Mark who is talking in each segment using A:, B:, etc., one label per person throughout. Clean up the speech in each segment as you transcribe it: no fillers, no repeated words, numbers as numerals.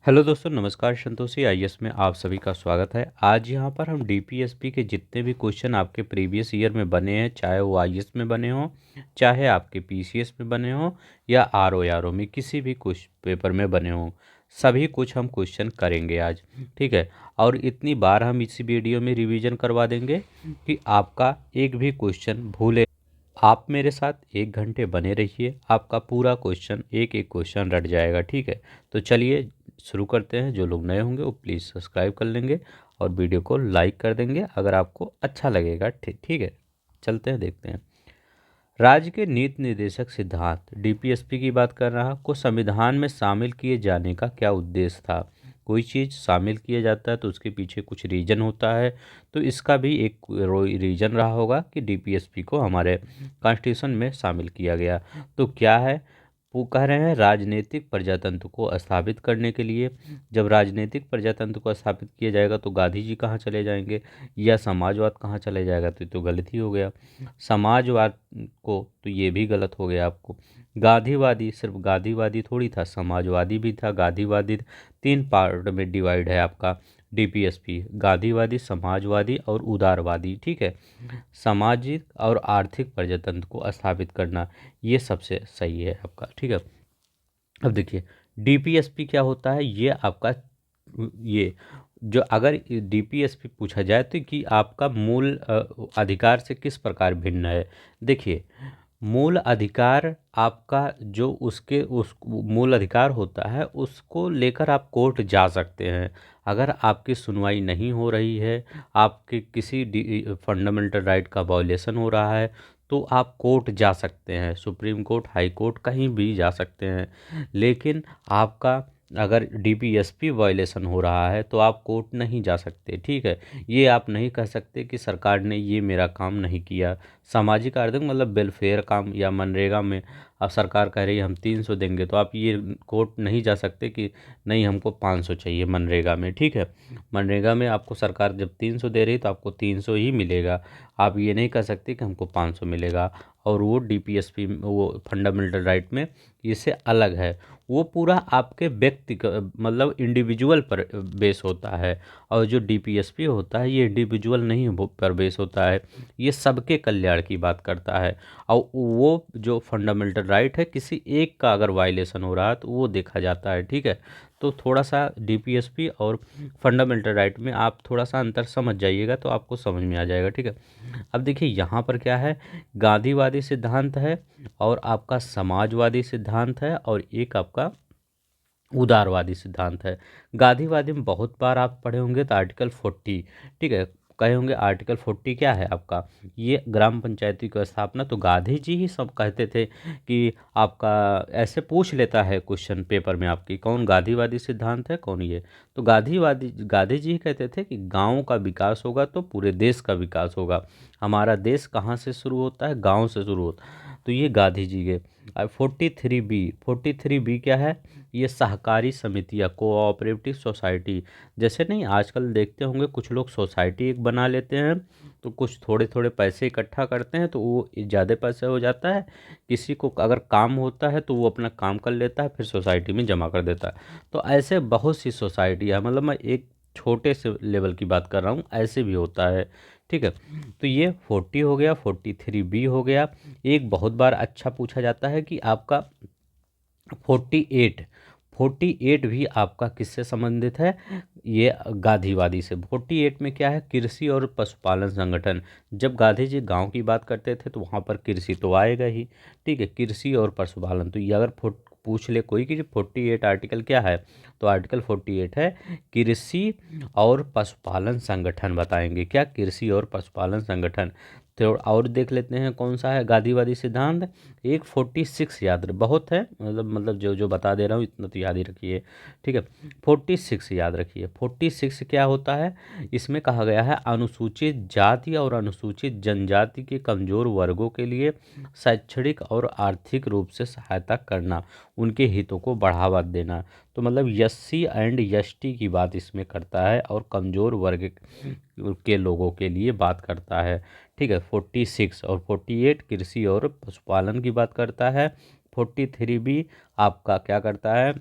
A: Hello दोस्तों, नमस्कार। Santoshi IAS में आप सभी का स्वागत है। आज यहाँ पर हम डीपीएसपी के जितने भी क्वेश्चन आपके प्रीवियस ईयर में बने हैं, चाहे वो आईएएस में बने हों, चाहे आपके पीसीएस में बने हों या आरओ में किसी भी कुछ पेपर में बने हों, सभी कुछ हम क्वेश्चन करेंगे आज। ठीक है। और इतनी बार हम इसी वीडियो में रिवीजन करवा देंगे कि आपका एक भी क्वेश्चन भूले। आप मेरे साथ 1 घंटे बने रहिए, आपका पूरा क्वेश्चन एक एक क्वेश्चन रट जाएगा। ठीक है। तो चलिए शुरू करते हैं। जो लोग नए होंगे वो प्लीज़ सब्सक्राइब कर लेंगे और वीडियो को लाइक कर देंगे अगर आपको अच्छा लगेगा। ठीक ठीक है। चलते हैं, देखते हैं। राज्य के नीति निर्देशक सिद्धांत, डीपीएसपी की बात कर रहा, को संविधान में शामिल किए जाने का क्या उद्देश्य था। कोई चीज़ शामिल किया जाता है तो उसके पीछे कुछ रीजन होता है। तो इसका भी एक रीजन रहा होगा कि डीपीएसपी को हमारे कॉन्स्टिट्यूशन में शामिल किया गया। तो क्या है, वो कह रहे हैं राजनीतिक प्रजातंत्र को स्थापित करने के लिए। जब राजनीतिक प्रजातंत्र को स्थापित किया जाएगा तो गांधी जी कहाँ चले जाएंगे या समाजवाद कहाँ चले जाएगा, तो ये तो गलत ही हो गया। समाजवाद को तो ये भी गलत हो गया आपको। गांधीवादी सिर्फ गांधीवादी थोड़ी था, समाजवादी भी था, गांधीवादी। 3 पार्ट में डिवाइड है आपका डीपीएसपी, गांधीवादी, समाजवादी और उदारवादी। ठीक है। सामाजिक और आर्थिक प्रजातंत्र को स्थापित करना ये सबसे सही है आपका। ठीक है। अब देखिए डीपीएसपी क्या होता है। ये आपका ये जो अगर डीपीएसपी पूछा जाए तो कि आपका मूल अधिकार से किस प्रकार भिन्न है। देखिए, मूल अधिकार आपका जो उसके उस मूल अधिकार होता है उसको लेकर आप कोर्ट जा सकते हैं। अगर आपकी सुनवाई नहीं हो रही है, आपके किसी फंडामेंटल राइट का वायलेशन हो रहा है, तो आप कोर्ट जा सकते हैं, सुप्रीम कोर्ट, हाई कोर्ट, कहीं भी जा सकते हैं। लेकिन आपका अगर डीपीएसपी वायलेशन हो रहा है तो आप कोर्ट नहीं जा सकते। ठीक है। ये आप नहीं कह सकते कि सरकार ने ये मेरा काम नहीं किया। सामाजिक आर्थिक मतलब वेलफेयर काम या मनरेगा में अब सरकार कह रही है हम 300 देंगे, तो आप ये कोर्ट नहीं जा सकते कि नहीं हमको 500 चाहिए मनरेगा में। ठीक है। मनरेगा में आपको सरकार जब 300 दे रही तो आपको 300 ही मिलेगा। आप ये नहीं कह सकते कि हमको 500 मिलेगा। और वो डीपीएसपी वो फंडामेंटल राइट में इससे अलग है। वो पूरा आपके व्यक्ति मतलब इंडिविजुअल पर बेस होता है। और जो डीपीएसपी होता है ये इंडिविजुअल नहीं पर बेस होता है, ये सबके कल्याण की बात करता है। और वो जो फंडामेंटल राइट है किसी एक का अगर वायलेशन हो रहा है तो वो देखा जाता है। ठीक है। तो थोड़ा सा डीपीएसपी और फंडामेंटल राइट में आप थोड़ा सा अंतर समझ जाइएगा तो आपको समझ में आ जाएगा। ठीक है। अब देखिए यहाँ पर क्या है, गांधीवादी सिद्धांत है और आपका समाजवादी सिद्धांत है और एक आपका उदारवादी सिद्धांत है। गांधीवादी में बहुत बार आप पढ़े होंगे तो आर्टिकल 40। ठीक है। कहे होंगे आर्टिकल 40 क्या है आपका, ये ग्राम पंचायती की स्थापना। तो गांधी जी ही सब कहते थे कि आपका ऐसे पूछ लेता है क्वेश्चन पेपर में आपकी कौन गांधीवादी सिद्धांत है कौन ये। तो गांधी जी ही कहते थे कि गाँव का विकास होगा तो पूरे देश का विकास होगा। हमारा देश कहाँ से शुरू होता है, गाँव से शुरू होता है। तो ये गांधी जी के। 43B क्या है, ये सहकारी समितियाँ, कोऑपरेटिव सोसाइटी। जैसे नहीं आजकल देखते होंगे कुछ लोग सोसाइटी एक बना लेते हैं तो कुछ थोड़े थोड़े पैसे इकट्ठा करते हैं तो वो ज़्यादा पैसे हो जाता है। किसी को अगर काम होता है तो वो अपना काम कर लेता है फिर सोसाइटी में जमा कर देता है। तो ऐसे बहुत सी सोसाइटी है, मतलब मैं एक छोटे से लेवल की बात कर रहा हूँ, ऐसे भी होता है। ठीक है। तो ये 40 हो गया, 43B हो गया। एक बहुत बार अच्छा पूछा जाता है कि आपका 48 भी आपका किससे संबंधित है, ये गांधीवादी से। 48 में क्या है, कृषि और पशुपालन संगठन। जब गांधी जी गांव की बात करते थे तो वहाँ पर कृषि तो आएगा ही। ठीक है। कृषि और पशुपालन, तो ये अगर पूछ ले कोई कि 48 आर्टिकल क्या है, तो आर्टिकल 48 है कृषि और पशुपालन संगठन। बताएंगे क्या, कृषि और पशुपालन संगठन। तो और देख लेते हैं कौन सा है गांधीवादी सिद्धांत। एक 46 याद बहुत है, मतलब जो जो बता दे रहा हूँ इतना तो याद ही रखिए। ठीक है। 46 याद रखिए। 46 क्या होता है, इसमें कहा गया है अनुसूचित जाति और अनुसूचित जनजाति के कमजोर वर्गों के लिए शैक्षणिक और आर्थिक रूप से सहायता करना, उनके हितों को बढ़ावा देना। तो मतलब एससी एंड एसटी की बात इसमें करता है और कमजोर वर्ग के लोगों के लिए बात करता है। ठीक है। 46 और 48 कृषि और पशुपालन की बात करता है। 43 भी आपका क्या करता है,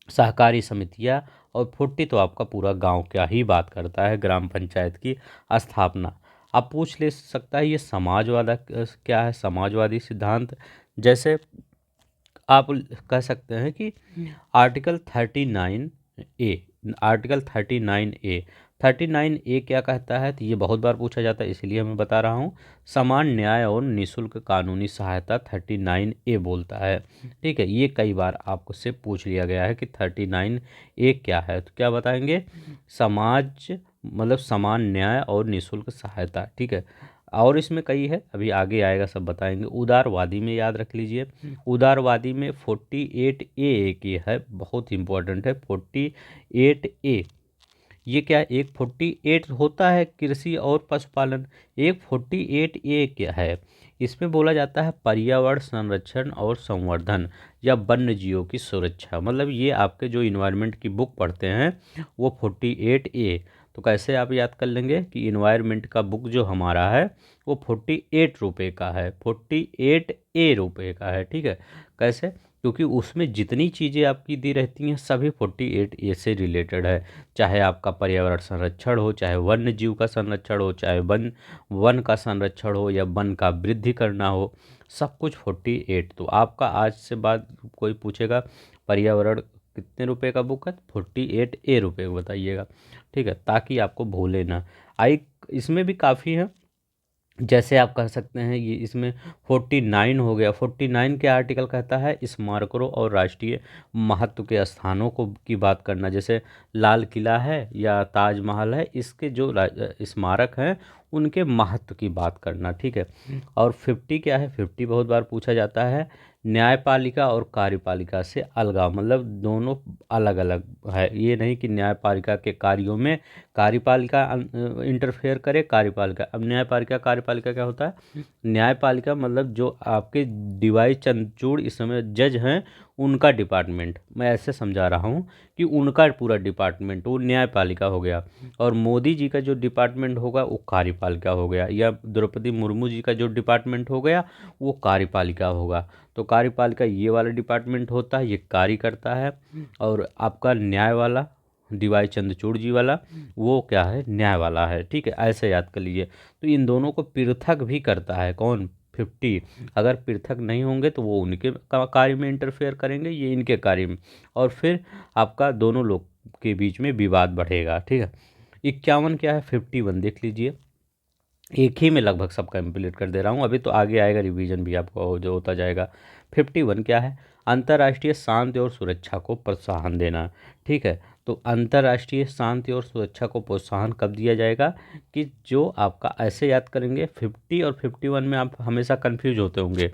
A: सहकारी समितियाँ, और 40 तो आपका पूरा गांव क्या ही बात करता है, ग्राम पंचायत की स्थापना। अब पूछ ले सकता है ये समाजवाद क्या है, समाजवादी सिद्धांत। जैसे आप कह सकते हैं कि आर्टिकल 39 ए, आर्टिकल 39 ए, 39 ए क्या कहता है, तो ये बहुत बार पूछा जाता है इसलिए मैं बता रहा हूँ। समान न्याय और निःशुल्क कानूनी सहायता 39 ए बोलता है। ठीक है, ये कई बार आपको से पूछ लिया गया है कि 39 ए क्या है, तो क्या बताएंगे, समाज मतलब समान न्याय और निःशुल्क सहायता। ठीक है, और इसमें कई है, अभी आगे आएगा सब बताएंगे। उदारवादी में याद रख लीजिए, उदारवादी में 48 ए एक ये है, बहुत इंपॉर्टेंट है 48 ए। ये क्या, एक 48 होता है कृषि और पशुपालन, एक 48 ए क्या है, इसमें बोला जाता है पर्यावरण संरक्षण और संवर्धन या वन्य जीवों की सुरक्षा। मतलब ये आपके जो इन्वायरमेंट की बुक पढ़ते हैं वो 48 ए। तो कैसे आप याद कर लेंगे कि इन्वायरमेंट का बुक जो हमारा है वो 48 रुपये का है, 48 ए रुपये का है। ठीक है, कैसे, क्योंकि उसमें जितनी चीज़ें आपकी दी रहती हैं सभी 48 ए से रिलेटेड है। चाहे आपका पर्यावरण संरक्षण हो, चाहे वन्य जीव का संरक्षण हो, चाहे वन वन का संरक्षण हो या वन का वृद्धि करना हो, सब कुछ 48। तो आपका आज से बाद कोई पूछेगा पर्यावरण कितने रुपए का बुक है, 48 ए रुपये बताइएगा। ठीक है, ताकि आपको भूले ना। आई इसमें भी काफ़ी है, जैसे आप कह सकते हैं ये इसमें 49 हो गया। 49 के आर्टिकल कहता है स्मारकों और राष्ट्रीय महत्व के स्थानों को की बात करना, जैसे लाल किला है या ताजमहल है, इसके जो स्मारक हैं उनके महत्व की बात करना। ठीक है, और 50 क्या है, 50 बहुत बार पूछा जाता है न्यायपालिका और कार्यपालिका से अलगाव, मतलब दोनों अलग अलग है, ये नहीं कि न्यायपालिका के कार्यों में कार्यपालिका इंटरफेयर करे, कार्यपालिका। अब न्यायपालिका कार्यपालिका क्या होता है, न्यायपालिका मतलब जो आपके डीवाई चंद्रचूड़ इस समय जज हैं उनका डिपार्टमेंट, मैं ऐसे समझा रहा हूँ कि उनका पूरा डिपार्टमेंट वो न्यायपालिका हो गया, और मोदी जी का जो डिपार्टमेंट होगा वो कार्यपालिका हो गया, या द्रौपदी मुर्मू जी का जो डिपार्टमेंट हो गया वो कार्यपालिका होगा। तो कार्यपालिका ये वाला डिपार्टमेंट होता है, ये कार्य करता है, और आपका न्याय वाला डीवाई चंद्रचूड़ जी वाला वो क्या है, न्याय वाला है। ठीक है, ऐसे याद कर लीजिए। तो इन दोनों को पृथक भी करता है कौन, 50। अगर पृथक नहीं होंगे तो वो उनके कार्य में इंटरफेयर करेंगे, ये इनके कार्य में, और फिर आपका दोनों लोग के बीच में विवाद बढ़ेगा। ठीक है, 51 क्या है, 51 देख लीजिए, एक ही में लगभग सब कंप्लीट कर दे रहा हूँ, अभी तो आगे आएगा रिवीजन भी आपको जो होता जाएगा। 51 क्या है, अंतर्राष्ट्रीय शांति और सुरक्षा को प्रोत्साहन देना। ठीक है, तो अंतर्राष्ट्रीय शांति और सुरक्षा को प्रोत्साहन कब दिया जाएगा, कि जो आपका ऐसे याद करेंगे 50 और 51 में आप हमेशा कंफ्यूज होते होंगे,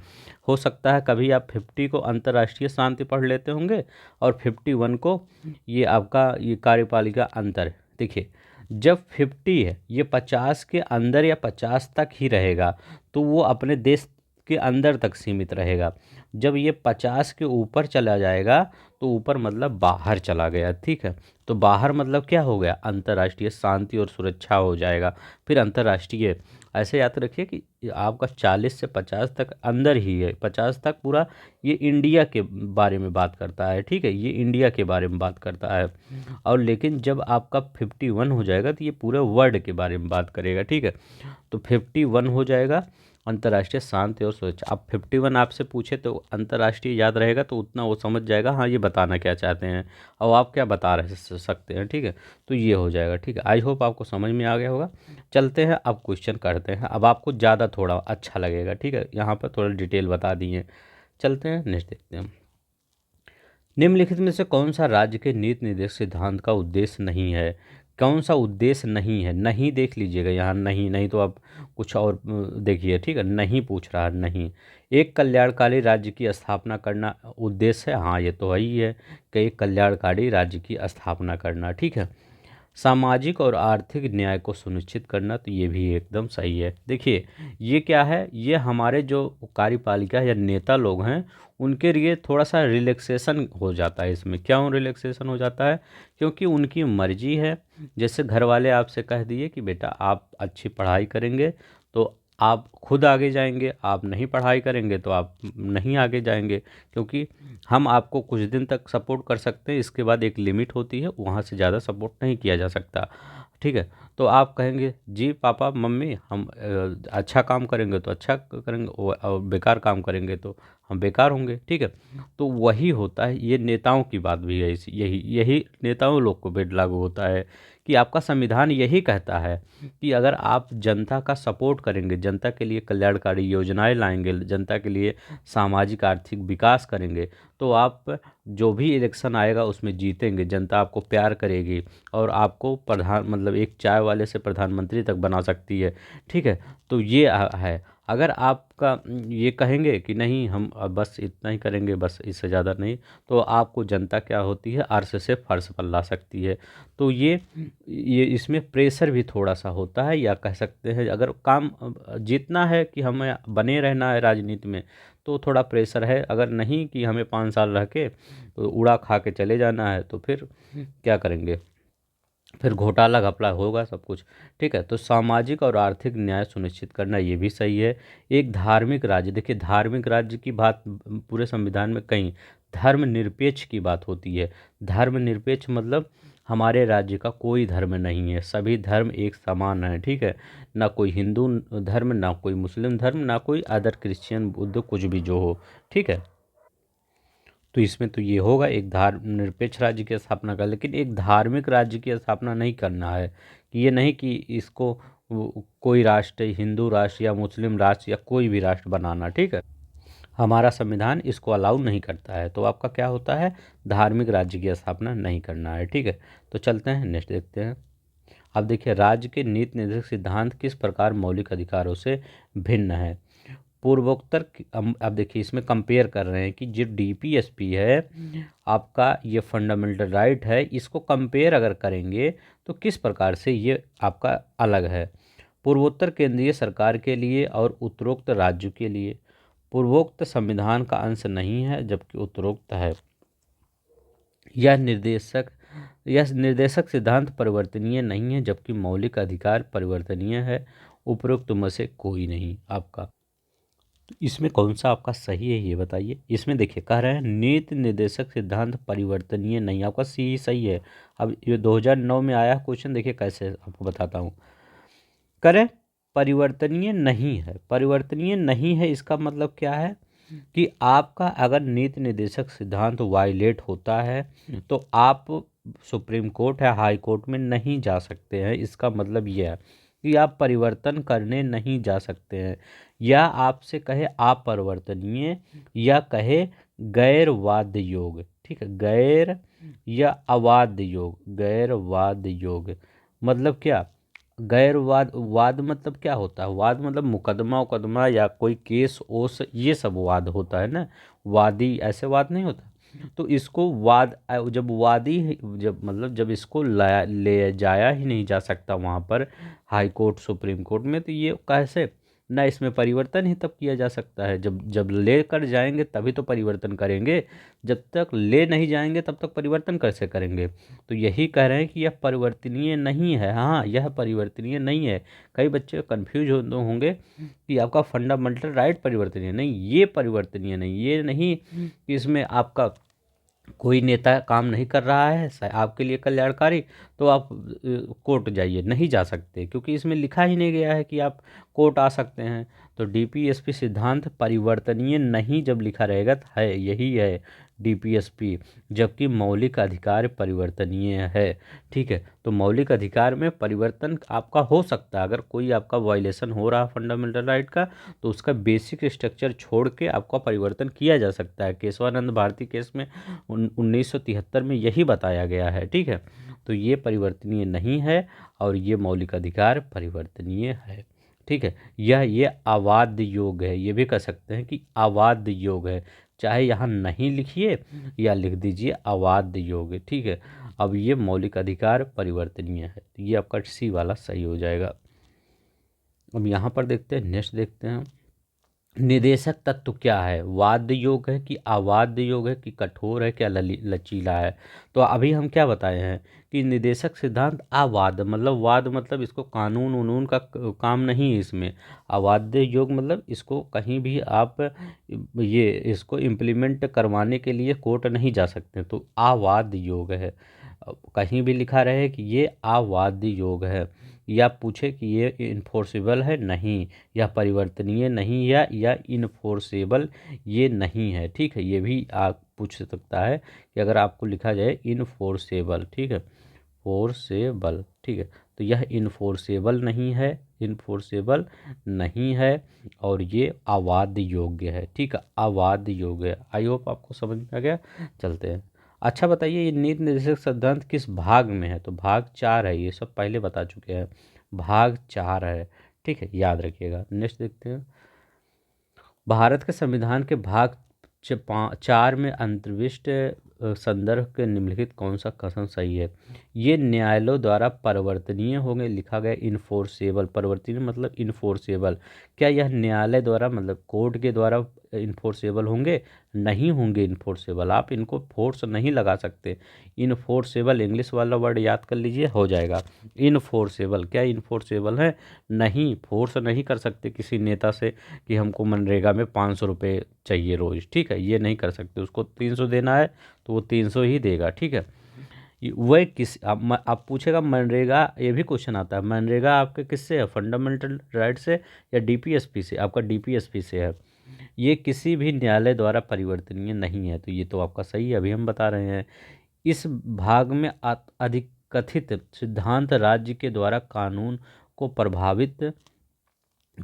A: हो सकता है कभी आप 50 को अंतर्राष्ट्रीय शांति पढ़ लेते होंगे और 51 को ये आपका ये कार्यपालिका अंतर। देखिए, जब 50 है ये 50 के अंदर या 50 तक ही रहेगा तो वो अपने देश के अंदर तक सीमित रहेगा। जब ये 50 के ऊपर चला जाएगा तो ऊपर मतलब बाहर चला गया। ठीक है, तो बाहर मतलब क्या हो गया, अंतर्राष्ट्रीय शांति और सुरक्षा हो जाएगा। फिर अंतर्राष्ट्रीय ऐसे याद रखिए कि आपका 40 से 50 तक अंदर ही है, 50 तक पूरा ये इंडिया के बारे में बात करता है। ठीक है, ये इंडिया के बारे में बात करता है, और लेकिन जब आपका 51 हो जाएगा तो ये पूरे वर्ल्ड के बारे में बात करेगा। ठीक है, तो 51 हो जाएगा अंतर्राष्ट्रीय शांति और सुरक्षा। अब 51 आपसे पूछे तो अंतर्राष्ट्रीय याद रहेगा तो उतना वो समझ जाएगा हाँ ये बताना क्या चाहते हैं और आप क्या बता रहे सकते हैं। ठीक है, तो ये हो जाएगा। ठीक है, आई होप आपको समझ में आ गया होगा। चलते हैं अब क्वेश्चन करते हैं, अब आपको ज़्यादा थोड़ा अच्छा लगेगा। ठीक है, यहाँ पर थोड़ा डिटेल बता दिए। चलते हैं नेक्स्ट देखते हैं। निम्नलिखित में से कौन सा राज्य के नीति निर्देश सिद्धांत का उद्देश्य नहीं है, कौन सा उद्देश्य नहीं है, नहीं देख लीजिएगा यहाँ, नहीं नहीं तो आप कुछ और देखिए। ठीक है, नहीं पूछ रहा है, नहीं। एक कल्याणकारी राज्य की स्थापना करना उद्देश्य है, हाँ ये तो है ही है कि एक कल्याणकारी राज्य की स्थापना करना। ठीक है, सामाजिक और आर्थिक न्याय को सुनिश्चित करना, तो ये भी एकदम सही है। देखिए ये क्या है, ये हमारे जो कार्यपालिका या नेता लोग हैं उनके लिए थोड़ा सा रिलैक्सेशन हो जाता है इसमें। क्यों रिलैक्सेशन हो जाता है, क्योंकि उनकी मर्जी है। जैसे घर वाले आपसे कह दिए कि बेटा आप अच्छी पढ़ाई करेंगे तो आप खुद आगे जाएंगे, आप नहीं पढ़ाई करेंगे तो आप नहीं आगे जाएंगे, क्योंकि हम आपको कुछ दिन तक सपोर्ट कर सकते हैं, इसके बाद एक लिमिट होती है, वहाँ से ज़्यादा सपोर्ट नहीं किया जा सकता। ठीक है, तो आप कहेंगे जी पापा मम्मी हम अच्छा काम करेंगे तो अच्छा करेंगे, और बेकार काम करेंगे तो हम बेकार होंगे। ठीक है, तो वही होता है, ये नेताओं की बात भी है, यही यही नेताओं लोग को भी लागू होता है कि आपका संविधान यही कहता है कि अगर आप जनता का सपोर्ट करेंगे, जनता के लिए कल्याणकारी योजनाएं लाएंगे, जनता के लिए सामाजिक आर्थिक विकास करेंगे, तो आप जो भी इलेक्शन आएगा उसमें जीतेंगे, जनता आपको प्यार करेगी और आपको प्रधान मतलब एक चाय वाले से प्रधानमंत्री तक बना सकती है। ठीक है, तो ये है। अगर आपका ये कहेंगे कि नहीं हम बस इतना ही करेंगे, बस इससे ज़्यादा नहीं, तो आपको जनता क्या होती है, अर्श से फर्श पर ला सकती है। तो ये इसमें प्रेशर भी थोड़ा सा होता है, या कह सकते हैं अगर काम जीतना है कि हमें बने रहना है राजनीति में, तो थोड़ा प्रेशर है। अगर नहीं कि हमें 5 साल रह के तो उड़ा खा के चले जाना है, तो फिर क्या करेंगे, फिर घोटाला घपला होगा सब कुछ। ठीक है, तो सामाजिक और आर्थिक न्याय सुनिश्चित करना ये भी सही है। एक धार्मिक राज्य, देखिए धार्मिक राज्य की बात पूरे संविधान में कहीं धर्मनिरपेक्ष की बात होती है। धर्मनिरपेक्ष मतलब हमारे राज्य का कोई धर्म नहीं है, सभी धर्म एक समान है। ठीक है, ना कोई हिंदू धर्म, ना कोई मुस्लिम धर्म, ना कोई अदर क्रिश्चियन बुद्ध कुछ भी जो हो। ठीक है, तो इसमें तो ये होगा एक धर्मनिरपेक्ष राज्य की स्थापना का, लेकिन एक धार्मिक राज्य की स्थापना नहीं करना है, कि ये नहीं कि इसको कोई राष्ट्र, हिंदू राष्ट्र या मुस्लिम राष्ट्र या कोई भी राष्ट्र बनाना। ठीक है, हमारा संविधान इसको अलाउ नहीं करता है, तो आपका क्या होता है, धार्मिक राज्य की स्थापना नहीं करना है। ठीक है, तो चलते हैं नेक्स्ट देखते हैं। अब देखिए, राज्य के नीति निर्देशक सिद्धांत किस प्रकार मौलिक अधिकारों से भिन्न है। पूर्वोत्तर अब देखिए इसमें कंपेयर कर रहे हैं कि जो डीपीएसपी है आपका, ये फंडामेंटल राइट है, इसको कंपेयर अगर करेंगे तो किस प्रकार से ये आपका अलग है। पूर्वोत्तर केंद्रीय सरकार के लिए और उत्तरोक्त राज्यों के लिए। पूर्वोक्त संविधान का अंश नहीं है जबकि उत्तरोक्त है। यह निर्देशक सिद्धांत परिवर्तनीय नहीं है जबकि मौलिक अधिकार परिवर्तनीय है। उपरोक्त में से कोई नहीं आपका। तो इसमें कौन सा आपका सही है ये बताइए। इसमें देखिए कह रहे हैं नीति निर्देशक सिद्धांत परिवर्तनीय नहीं, आपका सी ही सही है। अब ये 2009 में आया क्वेश्चन, देखिए कैसे आपको बताता हूँ। करें परिवर्तनीय नहीं है, परिवर्तनीय नहीं है इसका मतलब क्या है कि आपका अगर नीति निर्देशक सिद्धांत वायलेट होता है तो आप सुप्रीम कोर्ट या हाई कोर्ट में नहीं जा सकते हैं। इसका मतलब यह है कि आप परिवर्तन करने नहीं जा सकते हैं, या आपसे कहे अपरिवर्तनीय या कहे गैर वाद योग। ठीक है, गैर या अवाद योग, गैर वाद योग मतलब क्या, गैर वाद, वाद मतलब क्या होता है, वाद मतलब मुकदमा उकदमा या कोई केस ओस, ये सब वाद होता है ना, वादी ऐसे वाद नहीं होता। तो इसको वाद जब वादी जब मतलब जब इसको ले जाया ही नहीं जा सकता वहाँ पर हाई कोर्ट सुप्रीम कोर्ट में, तो ये कैसे ना, इसमें परिवर्तन ही तब किया जा सकता है जब जब ले कर जाएंगे तभी तो परिवर्तन करेंगे, जब तक ले नहीं जाएंगे तब तक परिवर्तन कैसे करेंगे। तो यही कह रहे हैं कि यह परिवर्तनीय नहीं है। हाँ, यह परिवर्तनीय नहीं है। कई बच्चे कंफ्यूज होंगे कि आपका फंडामेंटल राइट परिवर्तनीय नहीं, ये परिवर्तनीय नहीं, ये नहीं कि इसमें आपका कोई नेता काम नहीं कर रहा है आपके लिए कल्याणकारी, तो आप कोर्ट जाइए, नहीं जा सकते, क्योंकि इसमें लिखा ही नहीं गया है कि आप कोर्ट आ सकते हैं। तो डीपीएसपी सिद्धांत परिवर्तनीय नहीं जब लिखा रहेगा तो है यही है डीपीएसपी, जबकि मौलिक अधिकार परिवर्तनीय है। ठीक है, तो मौलिक अधिकार में परिवर्तन आपका हो सकता है, अगर कोई आपका वायलेशन हो रहा है फंडामेंटल राइट का, तो उसका बेसिक स्ट्रक्चर छोड़ के आपका परिवर्तन किया जा सकता है। केशवानंद भारती केस में 1973 में यही बताया गया है। ठीक है, तो ये परिवर्तनीय नहीं है और ये मौलिक अधिकार परिवर्तनीय है। ठीक है, ये अवाद योग है, ये भी कह सकते हैं कि अवाद योग है, चाहे यहाँ नहीं लिखिए या लिख दीजिए अवाद योग। ठीक है, अब ये मौलिक अधिकार परिवर्तनीय है, तो ये आपका सी वाला सही हो जाएगा। अब यहाँ पर देखते हैं, नेक्स्ट देखते हैं। निदेशक तत्व क्या है, वाद्य योग है कि अवाद्य योग है कि कठोर है क्या लचीला है। तो अभी हम क्या बताए हैं कि निदेशक सिद्धांत अवाद्य, मतलब वाद मतलब इसको कानून उनून का काम नहीं है इसमें। अवाद्य योग मतलब इसको कहीं भी आप ये इसको इम्प्लीमेंट करवाने के लिए कोर्ट नहीं जा सकते, तो अवाद्य योग है। कहीं भी लिखा रहे कि ये अवाद्य योग है, या पूछे कि ये इन्फोर्सेबल है नहीं, या परिवर्तनीय नहीं, या इन्फोर्सेबल ये नहीं है। ठीक है, ये भी आप पूछ सकता है कि अगर आपको लिखा जाए इन्फोर्सेबल, ठीक है, फोर्सेबल, ठीक है, तो यह इन्फोर्सेबल नहीं है, इन्फोर्सेबल नहीं है, और ये अवाद्य योग्य है। ठीक है, अवाद्य योग्य है। आई होप आपको समझ में आ गया। चलते हैं। अच्छा बताइए, ये नीति निर्देशक सिद्धांत किस भाग में है, तो भाग 4 है, ये सब पहले बता चुके हैं, भाग 4 है। ठीक है, याद रखिएगा। नेक्स्ट देखते हैं। भारत के संविधान के भाग 4 में अंतर्विष्ट संदर्भ के निम्नलिखित कौन सा कथन सही है। ये न्यायालयों द्वारा परिवर्तनीय होंगे, लिखा गया इन्फोर्सेबल, परिवर्तनीय मतलब इन्फोर्सेबल। क्या यह न्यायालय द्वारा मतलब कोर्ट के द्वारा इन्फोर्सेबल होंगे, नहीं होंगे इन्फोर्सेबल, आप इनको फोर्स नहीं लगा सकते। इन्फोर्सेबल इंग्लिश वाला वर्ड याद कर लीजिए, हो जाएगा इन्फोर्सेबल। क्या इन्फोर्सेबल है, नहीं, फोर्स नहीं कर सकते किसी नेता से कि हमको मनरेगा में 500 रुपये चाहिए रोज़। ठीक है, ये नहीं कर सकते, उसको 300 देना है तो वो 300 ही देगा। ठीक है, वह किस आप पूछेगा मनरेगा, ये भी क्वेश्चन आता है, मनरेगा आपके किससे है, फंडामेंटल राइट से या डीपीएसपी से, आपका डीपीएसपी से है। ये किसी भी न्यायालय द्वारा परिवर्तनीय नहीं है, तो ये तो आपका सही है, अभी हम बता रहे हैं। इस भाग में अधिक कथित सिद्धांत राज्य के द्वारा कानून को प्रभावित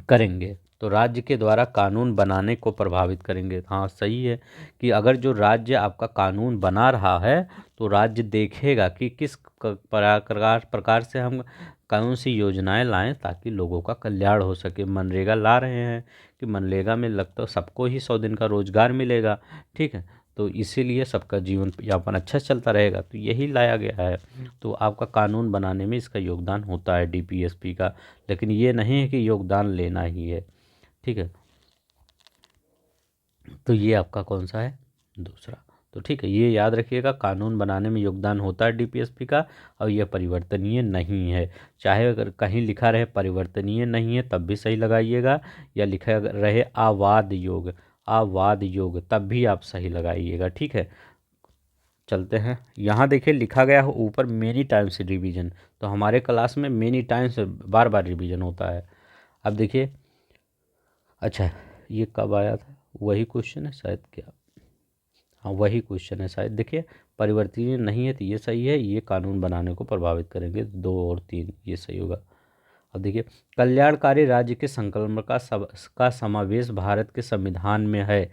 A: करेंगे, तो राज्य के द्वारा कानून बनाने को प्रभावित करेंगे। हाँ सही है कि अगर जो राज्य आपका कानून बना रहा है तो राज्य देखेगा कि किस प्रकार से हम कौन सी योजनाएं लाएं ताकि लोगों का कल्याण हो सके। मनरेगा ला रहे हैं कि मनरेगा में लगता सबको ही 100 दिन का रोजगार मिलेगा। ठीक है, तो इसीलिए सबका जीवन यापन अच्छा चलता रहेगा, तो यही लाया गया है। तो आपका कानून बनाने में इसका योगदान होता है डीपीएसपी का, लेकिन ये नहीं है कि योगदान लेना ही है। ठीक है, तो ये आपका कौन सा है, दूसरा। तो ठीक है, ये याद रखिएगा, कानून बनाने में योगदान होता है डीपीएसपी का, और यह परिवर्तनीय नहीं है। चाहे अगर कहीं लिखा रहे परिवर्तनीय नहीं है तब भी सही लगाइएगा, या लिखा रहे अवाद योग, अवाद योग, तब भी आप सही लगाइएगा। ठीक है, चलते हैं। यहाँ देखिए लिखा गया हो ऊपर मेनी टाइम्स रिवीजन, तो हमारे क्लास में मेनी टाइम्स बार बार रिवीजन होता है। अब देखिए, अच्छा ये कब आया था, वही क्वेश्चन है शायद, क्या, हाँ वही क्वेश्चन है शायद। देखिए, परिवर्तनीय नहीं है तो ये सही है, ये कानून बनाने को प्रभावित करेंगे, 2 और 3 ये सही होगा। अब देखिए, कल्याणकारी राज्य के संकल्प का समावेश भारत के संविधान में है,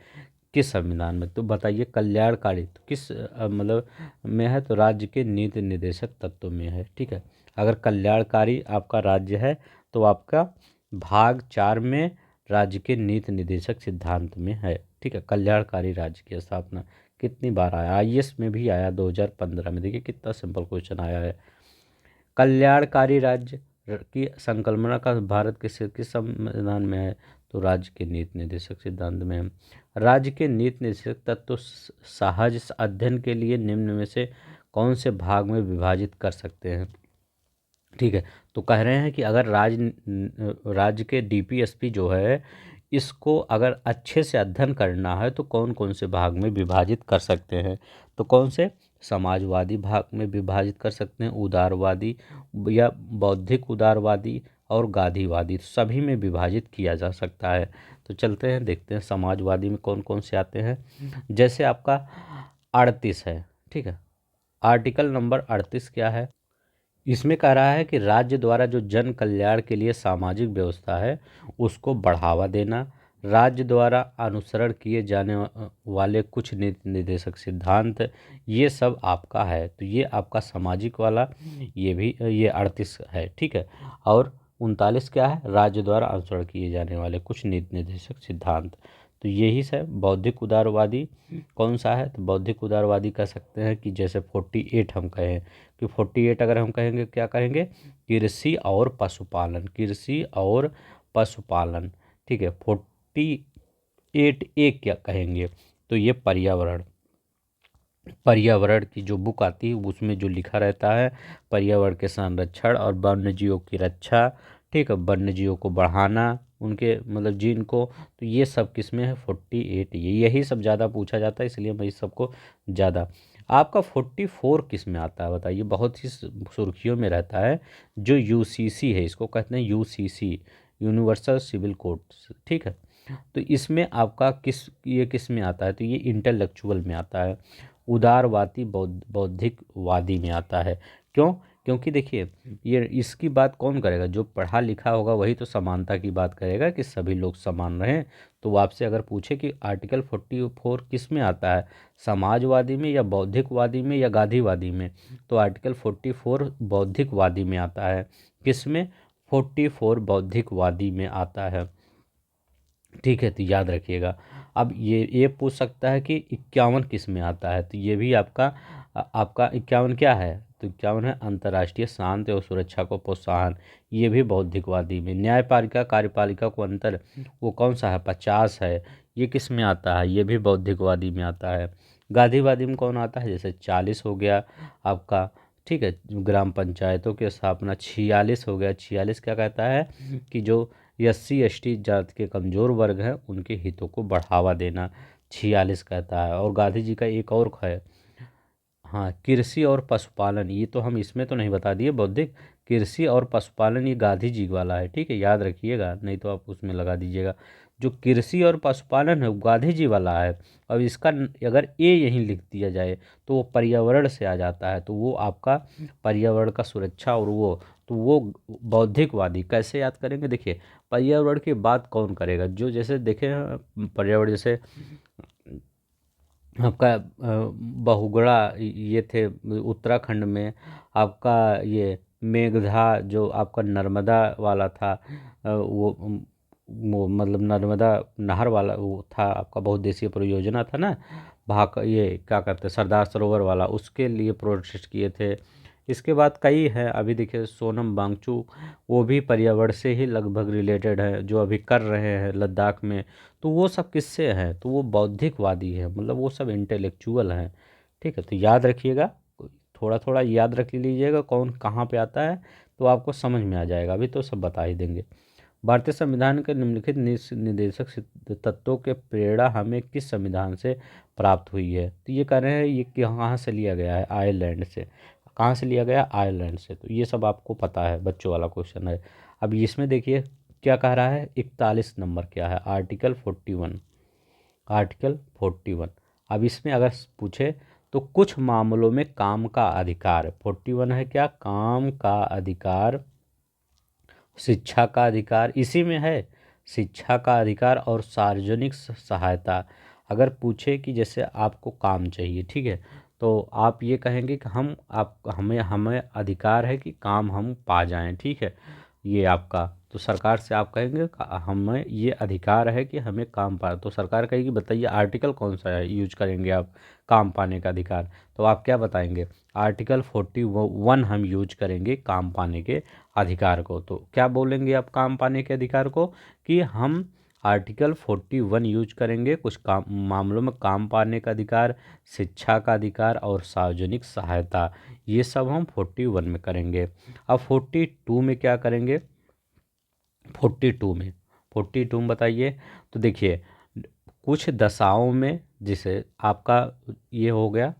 A: किस संविधान में, तो बताइए कल्याणकारी तो किस मतलब में है, तो राज्य के नीति निर्देशक तत्व में है। ठीक है, अगर कल्याणकारी आपका राज्य है तो आपका भाग 4 में राज्य के नीति निर्देशक सिद्धांत में है। ठीक है, कल्याणकारी राज्य की स्थापना कितनी बार आया, आईएएस में भी आया 2015 में, देखिए कितना सिंपल क्वेश्चन आया है। कल्याणकारी राज्य की संकल्पना का भारत के किस संविधान में है, तो राज्य के नीति निर्देशक सिद्धांत में है। राज्य के नीति निर्देशक तत्व सहज अध्ययन के लिए निम्न में से कौन से भाग में विभाजित कर सकते हैं। ठीक है, तो कह रहे हैं कि अगर राज्य के डीपीएसपी जो है इसको अगर अच्छे से अध्ययन करना है तो कौन कौन से भाग में विभाजित कर सकते हैं, तो कौन से, समाजवादी भाग में विभाजित कर सकते हैं, उदारवादी या बौद्धिक उदारवादी और गांधीवादी, सभी में विभाजित किया जा सकता है। तो चलते हैं देखते हैं समाजवादी में कौन कौन से आते हैं। जैसे आपका 38 है, ठीक है, आर्टिकल नंबर 38 क्या है, इसमें कह रहा है कि राज्य द्वारा जो जन कल्याण के लिए सामाजिक व्यवस्था है उसको बढ़ावा देना, राज्य द्वारा अनुसरण किए जाने वाले कुछ नीति निर्देशक सिद्धांत, ये सब आपका है। तो ये आपका सामाजिक वाला, ये भी ये 38 है। ठीक है, और 39 क्या है, राज्य द्वारा अनुसरण किए जाने वाले कुछ नीति निर्देशक सिद्धांत, तो यही से बौद्धिक उदारवादी कौन सा है, तो बौद्धिक उदारवादी कह सकते हैं कि जैसे 48 हम कहें कि 48 अगर हम कहेंगे क्या कहेंगे, कृषि और पशुपालन, कृषि और पशुपालन। ठीक है, 40 8A क्या कहेंगे, तो ये पर्यावरण, पर्यावरण की जो बुक आती है उसमें जो लिखा रहता है पर्यावरण के संरक्षण और वन्य जीवों की रक्षा, ठीक है, वन्य जीवों को बढ़ाना, उनके मतलब जीन को, तो ये सब किसमें है 48, ये यही सब ज़्यादा पूछा जाता है, इसलिए मैं इस सबको ज़्यादा। आपका 44 किस में आता है बताइए, बहुत ही सुर्खियों में रहता है, जो यूसीसी है, इसको कहते हैं यूसीसी, यूनिवर्सल सिविल कोड, ठीक है। तो इसमें आपका ये किस में आता है, तो ये इंटेलेक्चुअल में आता है, उदारवादी बौद्धिकवादी में आता है। क्यों? क्योंकि देखिए, ये इसकी बात कौन करेगा, जो पढ़ा लिखा होगा वही तो समानता की बात करेगा कि सभी लोग समान रहें। तो वो आपसे अगर पूछे कि आर्टिकल 44 किस में आता है, समाजवादी में या बौद्धिकवादी में या गांधीवादी में, तो आर्टिकल 44 बौद्धिकवादी में आता है। किस में? 44 बौद्धिकवादी में आता है, ठीक है, तो याद रखिएगा। अब ये पूछ सकता है कि 51 किस में आता है, तो ये भी आपका आपका 51 क्या है, तो 51 है अंतर्राष्ट्रीय शांति और सुरक्षा को प्रोत्साहन, ये भी बौद्धिकवादी में। न्यायपालिका कार्यपालिका को अंतर, वो कौन सा है, 50 है, ये किस में आता है, ये भी बौद्धिकवादी में आता है। गांधीवादी में कौन आता है, जैसे 40 हो गया आपका, ठीक है, ग्राम पंचायतों की स्थापना, 46 हो गया, 46 क्या कहता है कि जो SC ST जाति के कमज़ोर वर्ग हैं उनके हितों को बढ़ावा देना, 46 कहता है। और गांधी जी का एक और है, हाँ, कृषि और पशुपालन, ये तो हम इसमें तो नहीं बता दिए बौद्धिक, कृषि और पशुपालन ये गांधी जी वाला है, ठीक है, याद रखिएगा, नहीं तो आप उसमें लगा दीजिएगा। जो कृषि और पशुपालन है वो गांधी जी वाला है। अब इसका अगर ए यहीं लिख दिया जाए तो वो पर्यावरण से आ जाता है, तो वो आपका पर्यावरण का सुरक्षा, और वो बौद्धिकवादी। कैसे याद करेंगे, देखिए, पर्यावरण की बात कौन करेगा, जो जैसे देखे पर्यावरण, जैसे आपका बहुगुणा ये थे उत्तराखंड में, आपका ये मेघधा जो आपका नर्मदा वाला था, वो मतलब नर्मदा नहर वाला वो था आपका, बहुउद्देशीय परियोजना था ना, भाग ये क्या करते सरदार सरोवर वाला, उसके लिए प्रोटेस्ट किए थे। इसके बाद कई हैं, अभी देखिए सोनम वांगचू, वो भी पर्यावरण से ही लगभग रिलेटेड है, जो अभी कर रहे हैं लद्दाख में, तो वो सब किससे हैं, तो वो बौद्धिकवादी है, मतलब वो सब इंटेलेक्चुअल हैं, ठीक है, तो याद रखिएगा, थोड़ा थोड़ा याद रख लीजिएगा कौन कहाँ पे आता है, तो आपको समझ में आ जाएगा, अभी तो सब बता ही देंगे। भारतीय संविधान के निम्नलिखित निर्देशक तत्वों के प्रेरणा हमें किस संविधान से प्राप्त हुई है, तो ये कह रहे हैं ये कहाँ से लिया गया है, आयरलैंड से। कहाँ से लिया गया, आयरलैंड से, तो ये सब आपको पता है, बच्चों वाला क्वेश्चन है। अब इसमें देखिए क्या कह रहा है, 41 नंबर क्या है, आर्टिकल 41, आर्टिकल 41। अब इसमें अगर पूछे तो कुछ मामलों में काम का अधिकार, 41 है क्या, काम का अधिकार, शिक्षा का अधिकार इसी में है, शिक्षा का अधिकार और सार्वजनिक सहायता। अगर पूछे कि जैसे आपको काम चाहिए, ठीक है, तो आप ये कहेंगे कि आप हमें हमें अधिकार है कि काम हम पा जाएं, ठीक है, ये आपका, तो सरकार से आप कहेंगे हमें ये अधिकार है कि हमें काम पा, तो सरकार कहेगी बताइए आर्टिकल कौन सा है यूज करेंगे आप काम पाने का अधिकार, तो आप क्या बताएंगे, आर्टिकल 41 हम यूज करेंगे काम पाने के अधिकार को। तो क्या बोलेंगे आप काम पाने के अधिकार को, कि हम आर्टिकल 41 यूज करेंगे कुछ काम मामलों में काम पाने का अधिकार, शिक्षा का अधिकार और सार्वजनिक सहायता, ये सब हम 41 में करेंगे। अब 42 में क्या करेंगे, 42 में, 42 में बताइए, तो देखिए कुछ दशाओं में, जैसे आपका ये हो गया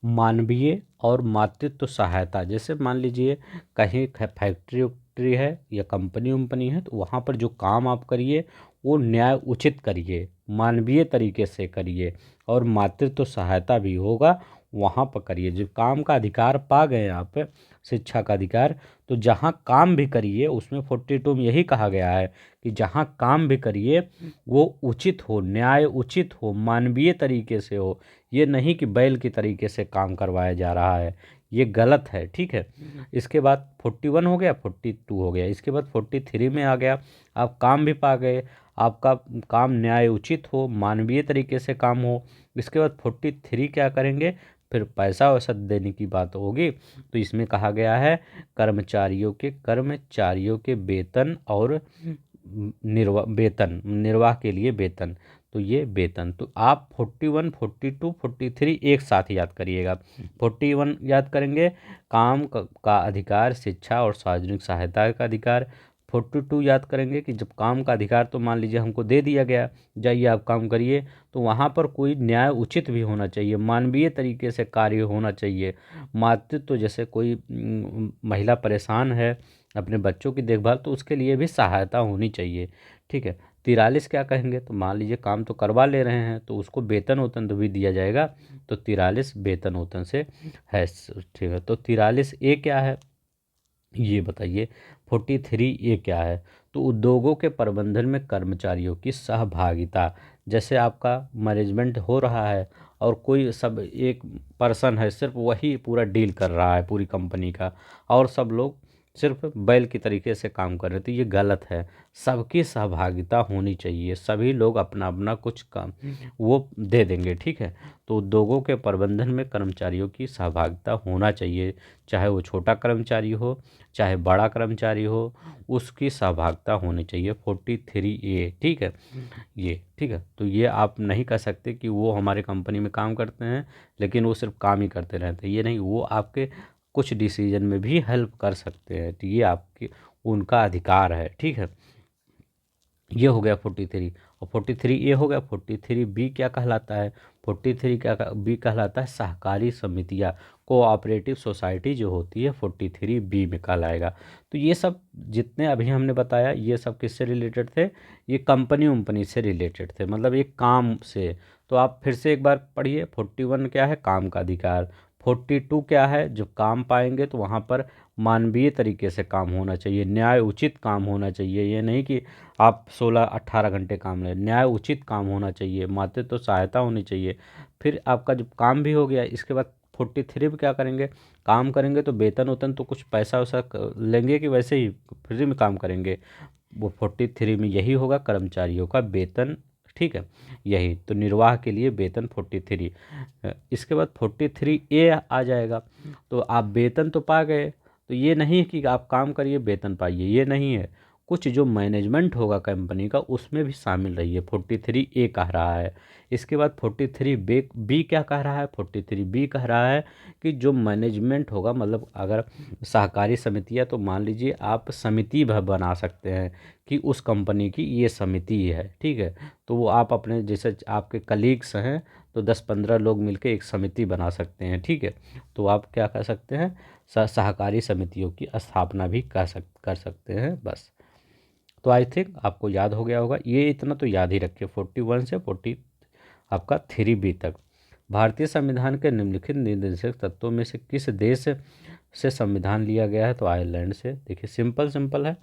A: मानवीय और मातृत्व सहायता, जैसे मान लीजिए कहीं फैक्ट्री उक्ट्री है या कंपनी उम्पनी है, तो वहाँ पर जो काम आप करिए वो न्याय उचित करिए, मानवीय तरीके से करिए, और मातृत्व सहायता भी होगा वहाँ पर करिए। जो काम का अधिकार पा गए आप, शिक्षा का अधिकार, तो जहाँ काम भी करिए उसमें 42 में यही कहा गया है कि जहाँ काम भी करिए वो उचित हो, न्याय उचित हो, मानवीय तरीके से हो, ये नहीं कि बैल की तरीके से काम करवाया जा रहा है, ये गलत है, ठीक है। इसके बाद 41 हो गया, 42 हो गया, इसके बाद 43 में आ गया, आप काम भी पा गए, आपका काम न्याय उचित हो, मानवीय तरीके से काम हो। इसके बाद 43 क्या करेंगे, फिर पैसा वैसा देने की बात होगी, तो इसमें कहा गया है कर्मचारियों के वेतन और निर्वाह के लिए वेतन, तो ये वेतन। तो आप 41, 42, 43 एक साथ याद करिएगा। 41 याद करेंगे काम का अधिकार, शिक्षा और सार्वजनिक सहायता का अधिकार। 42 याद करेंगे कि जब काम का अधिकार तो मान लीजिए हमको दे दिया गया, जाइए आप काम करिए, तो वहाँ पर कोई न्याय उचित भी होना चाहिए, मानवीय तरीके से कार्य होना चाहिए। मातृत्व, जैसे कोई महिला परेशान है अपने बच्चों की देखभाल, तो उसके लिए भी सहायता होनी चाहिए, ठीक है। 43 क्या कहेंगे, तो मान लीजिए काम तो करवा ले रहे हैं तो उसको वेतन वेतन तो भी दिया जाएगा, तो 43 वेतन वेतन से है, ठीक है। तो 43 ए क्या है ये बताइए। 43 ए क्या है, तो उद्योगों के प्रबंधन में कर्मचारियों की सहभागिता। जैसे आपका मैनेजमेंट हो रहा है और कोई सब एक पर्सन है, सिर्फ वही पूरा डील कर रहा है पूरी कंपनी का, और सब लोग सिर्फ बैल की तरीके से काम कर रहे हैं, तो ये गलत है। सबकी सहभागिता होनी चाहिए, सभी लोग अपना अपना कुछ काम वो दे देंगे, ठीक है। तो उद्योगों के प्रबंधन में कर्मचारियों की सहभागिता होना चाहिए, चाहे वो छोटा कर्मचारी हो चाहे बड़ा कर्मचारी हो, उसकी सहभागिता होनी चाहिए। 43 ए, ठीक है, ये ठीक है। तो ये आप नहीं कह सकते कि वो हमारे कंपनी में काम करते हैं लेकिन वो सिर्फ काम ही करते रहते हैं, ये नहीं, वो आपके कुछ डिसीजन में भी हेल्प कर सकते हैं, तो ये आपके उनका अधिकार है, ठीक है। ये हो गया 43, और 43 ये हो गया। 43 बी क्या कहलाता है, 43 क्या बी कहलाता है सहकारी समितियाँ, कोऑपरेटिव सोसाइटी जो होती है 43 बी में कहलाएगा। तो ये सब जितने अभी हमने बताया ये सब किससे रिलेटेड थे, ये कंपनी उम्पनी से रिलेटेड थे, मतलब एक काम से। तो आप फिर से एक बार पढ़िए। 41 क्या है, काम का अधिकार। 42 क्या है, जब काम पाएंगे तो वहाँ पर मानवीय तरीके से काम होना चाहिए, न्याय उचित काम होना चाहिए, ये नहीं कि आप 16-18 घंटे काम लें, न्याय उचित काम होना चाहिए, मातृत्व तो सहायता होनी चाहिए। फिर आपका जब काम भी हो गया, इसके बाद 43 में क्या करेंगे, काम करेंगे तो वेतन वेतन तो कुछ पैसा वैसा लेंगे कि वैसे ही फ्री में काम करेंगे, वो 43 में यही होगा कर्मचारियों का वेतन, ठीक है। यही तो निर्वाह के लिए वेतन 43। इसके बाद 43 ए आ जाएगा, तो आप वेतन तो पा गए, तो ये नहीं है कि आप काम करिए वेतन पाइए, ये नहीं है। कुछ जो मैनेजमेंट होगा कंपनी का उसमें भी शामिल रहिए, 43 ए कह रहा है। इसके बाद 43 बी क्या कह रहा है, 43 बी कह रहा है कि जो मैनेजमेंट होगा, मतलब अगर सहकारी समितियाँ, तो मान लीजिए आप समिति बना सकते हैं कि उस कंपनी की ये समिति है, ठीक है। तो वो आप अपने जैसे आपके कलीग्स हैं तो 10-15 लोग मिलकर एक समिति बना सकते हैं, ठीक है। तो आप क्या कर सकते हैं, सहकारी समितियों की स्थापना भी कर सकते हैं, बस। तो आई थिंक आपको याद हो गया होगा, ये इतना तो याद ही रखिए 41 से 40 आपका 3 बी तक। भारतीय संविधान के निम्नलिखित निर्देशक तत्वों में से किस देश से संविधान लिया गया है, तो आयरलैंड से। देखिए सिंपल सिंपल है।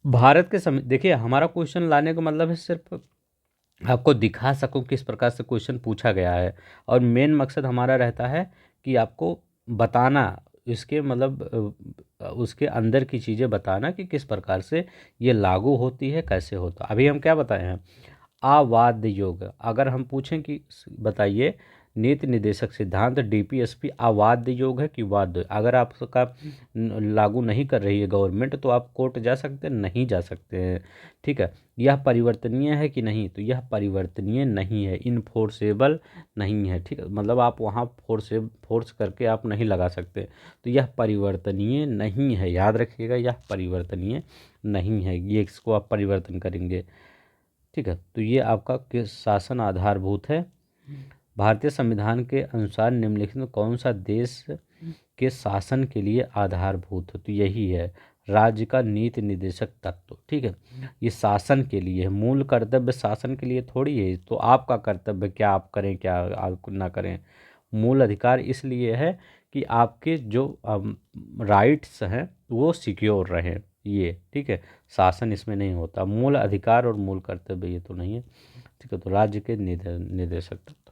A: भारत के देखिए हमारा क्वेश्चन लाने का मतलब है सिर्फ आपको दिखा सकूं किस प्रकार से क्वेश्चन पूछा गया है, और मेन मकसद हमारा रहता है कि आपको बताना इसके मतलब उसके अंदर की चीज़ें बताना कि किस प्रकार से ये लागू होती है, कैसे होता। अभी हम क्या बताए हैं, अवाद योग। अगर हम पूछें कि बताइए नीति निर्देशक सिद्धांत डीपीएसपी अवाद योग है कि वाद, अगर आपका लागू नहीं कर रही है गवर्नमेंट तो आप कोर्ट जा सकते हैं, नहीं जा सकते हैं, ठीक है। यह परिवर्तनीय है कि नहीं, तो यह परिवर्तनीय नहीं है, इनफोर्सेबल नहीं है, ठीक है। मतलब आप वहाँ फोर्स करके आप नहीं लगा सकते, तो यह परिवर्तनीय नहीं है, याद रखिएगा यह परिवर्तनीय नहीं है, ये इसको आप परिवर्तन करेंगे, ठीक है। तो ये आपका किस शासन आधारभूत है। भारतीय संविधान के अनुसार निम्नलिखित में कौन सा देश के शासन के लिए आधारभूत है, तो यही है राज्य का नीति निर्देशक तत्व, ठीक है। ये शासन के लिए है, मूल कर्तव्य शासन के लिए थोड़ी है, तो आपका कर्तव्य क्या आप करें क्या आप ना करें। मूल अधिकार इसलिए है कि आपके जो राइट्स हैं वो सिक्योर रहें, ये ठीक है। शासन इसमें नहीं होता, मूल अधिकार और मूल कर्तव्य ये तो नहीं है, ठीक है। तो राज्य के निर्देशक तत्व,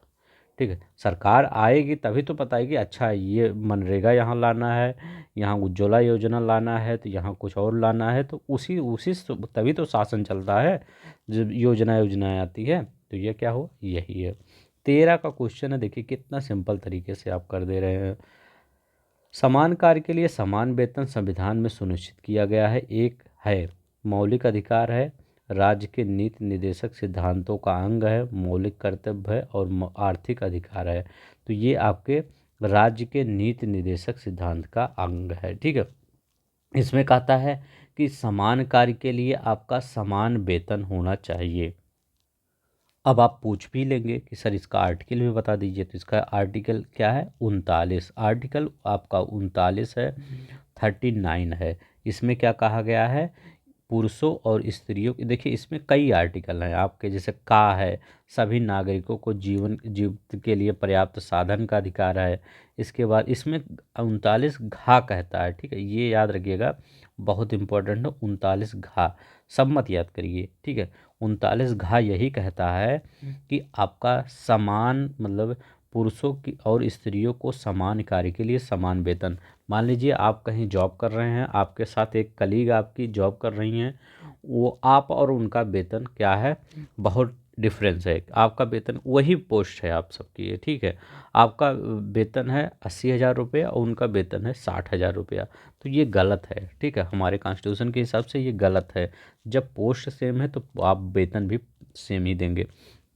A: ठीक है। सरकार आएगी तभी तो बताएगी, अच्छा ये मनरेगा यहाँ लाना है, यहाँ उज्ज्वला योजना लाना है, तो यहाँ कुछ और लाना है, तो उसी उसी तभी तो शासन चलता है जब योजनाएं आती है। तो ये क्या हो, यही है। 13 का क्वेश्चन है, देखिए कितना सिंपल तरीके से आप कर दे रहे हैं। समान कार्य के लिए समान वेतन संविधान में सुनिश्चित किया गया है, एक है मौलिक अधिकार है, राज्य के नीति निर्देशक सिद्धांतों का अंग है, मौलिक कर्तव्य है और आर्थिक अधिकार है। तो ये आपके राज्य के नीति निर्देशक सिद्धांत का अंग है। ठीक है, इसमें कहता है कि समान कार्य के लिए आपका समान वेतन होना चाहिए। अब आप पूछ भी लेंगे कि सर इसका आर्टिकल भी बता दीजिए, तो इसका आर्टिकल क्या है? 39। आर्टिकल आपका 39 है, 39 है। इसमें क्या कहा गया है? पुरुषों और स्त्रियों की, देखिए इसमें कई आर्टिकल हैं आपके, जैसे का है सभी नागरिकों को जीवन के लिए पर्याप्त साधन का अधिकार है। इसके बाद इसमें 39 घा कहता है। ठीक है, ये याद रखिएगा, बहुत इंपॉर्टेंट है 39 घा, सब मत याद करिए। ठीक है, 39 घा यही कहता है कि आपका समान, मतलब पुरुषों की और स्त्रियों को समान कार्य के लिए समान वेतन। मान लीजिए आप कहीं जॉब कर रहे हैं, आपके साथ एक कलीग आपकी जॉब कर रही हैं, वो आप और उनका वेतन क्या है? बहुत डिफरेंस है। आपका वेतन, वही पोस्ट है आप सबकी है, ठीक है, आपका वेतन है 80,000 रुपया और उनका वेतन है 60,000 रुपया। तो ये गलत है। ठीक है, हमारे कॉन्स्टिट्यूशन के हिसाब से ये गलत है। जब पोस्ट सेम है तो आप वेतन भी सेम ही देंगे।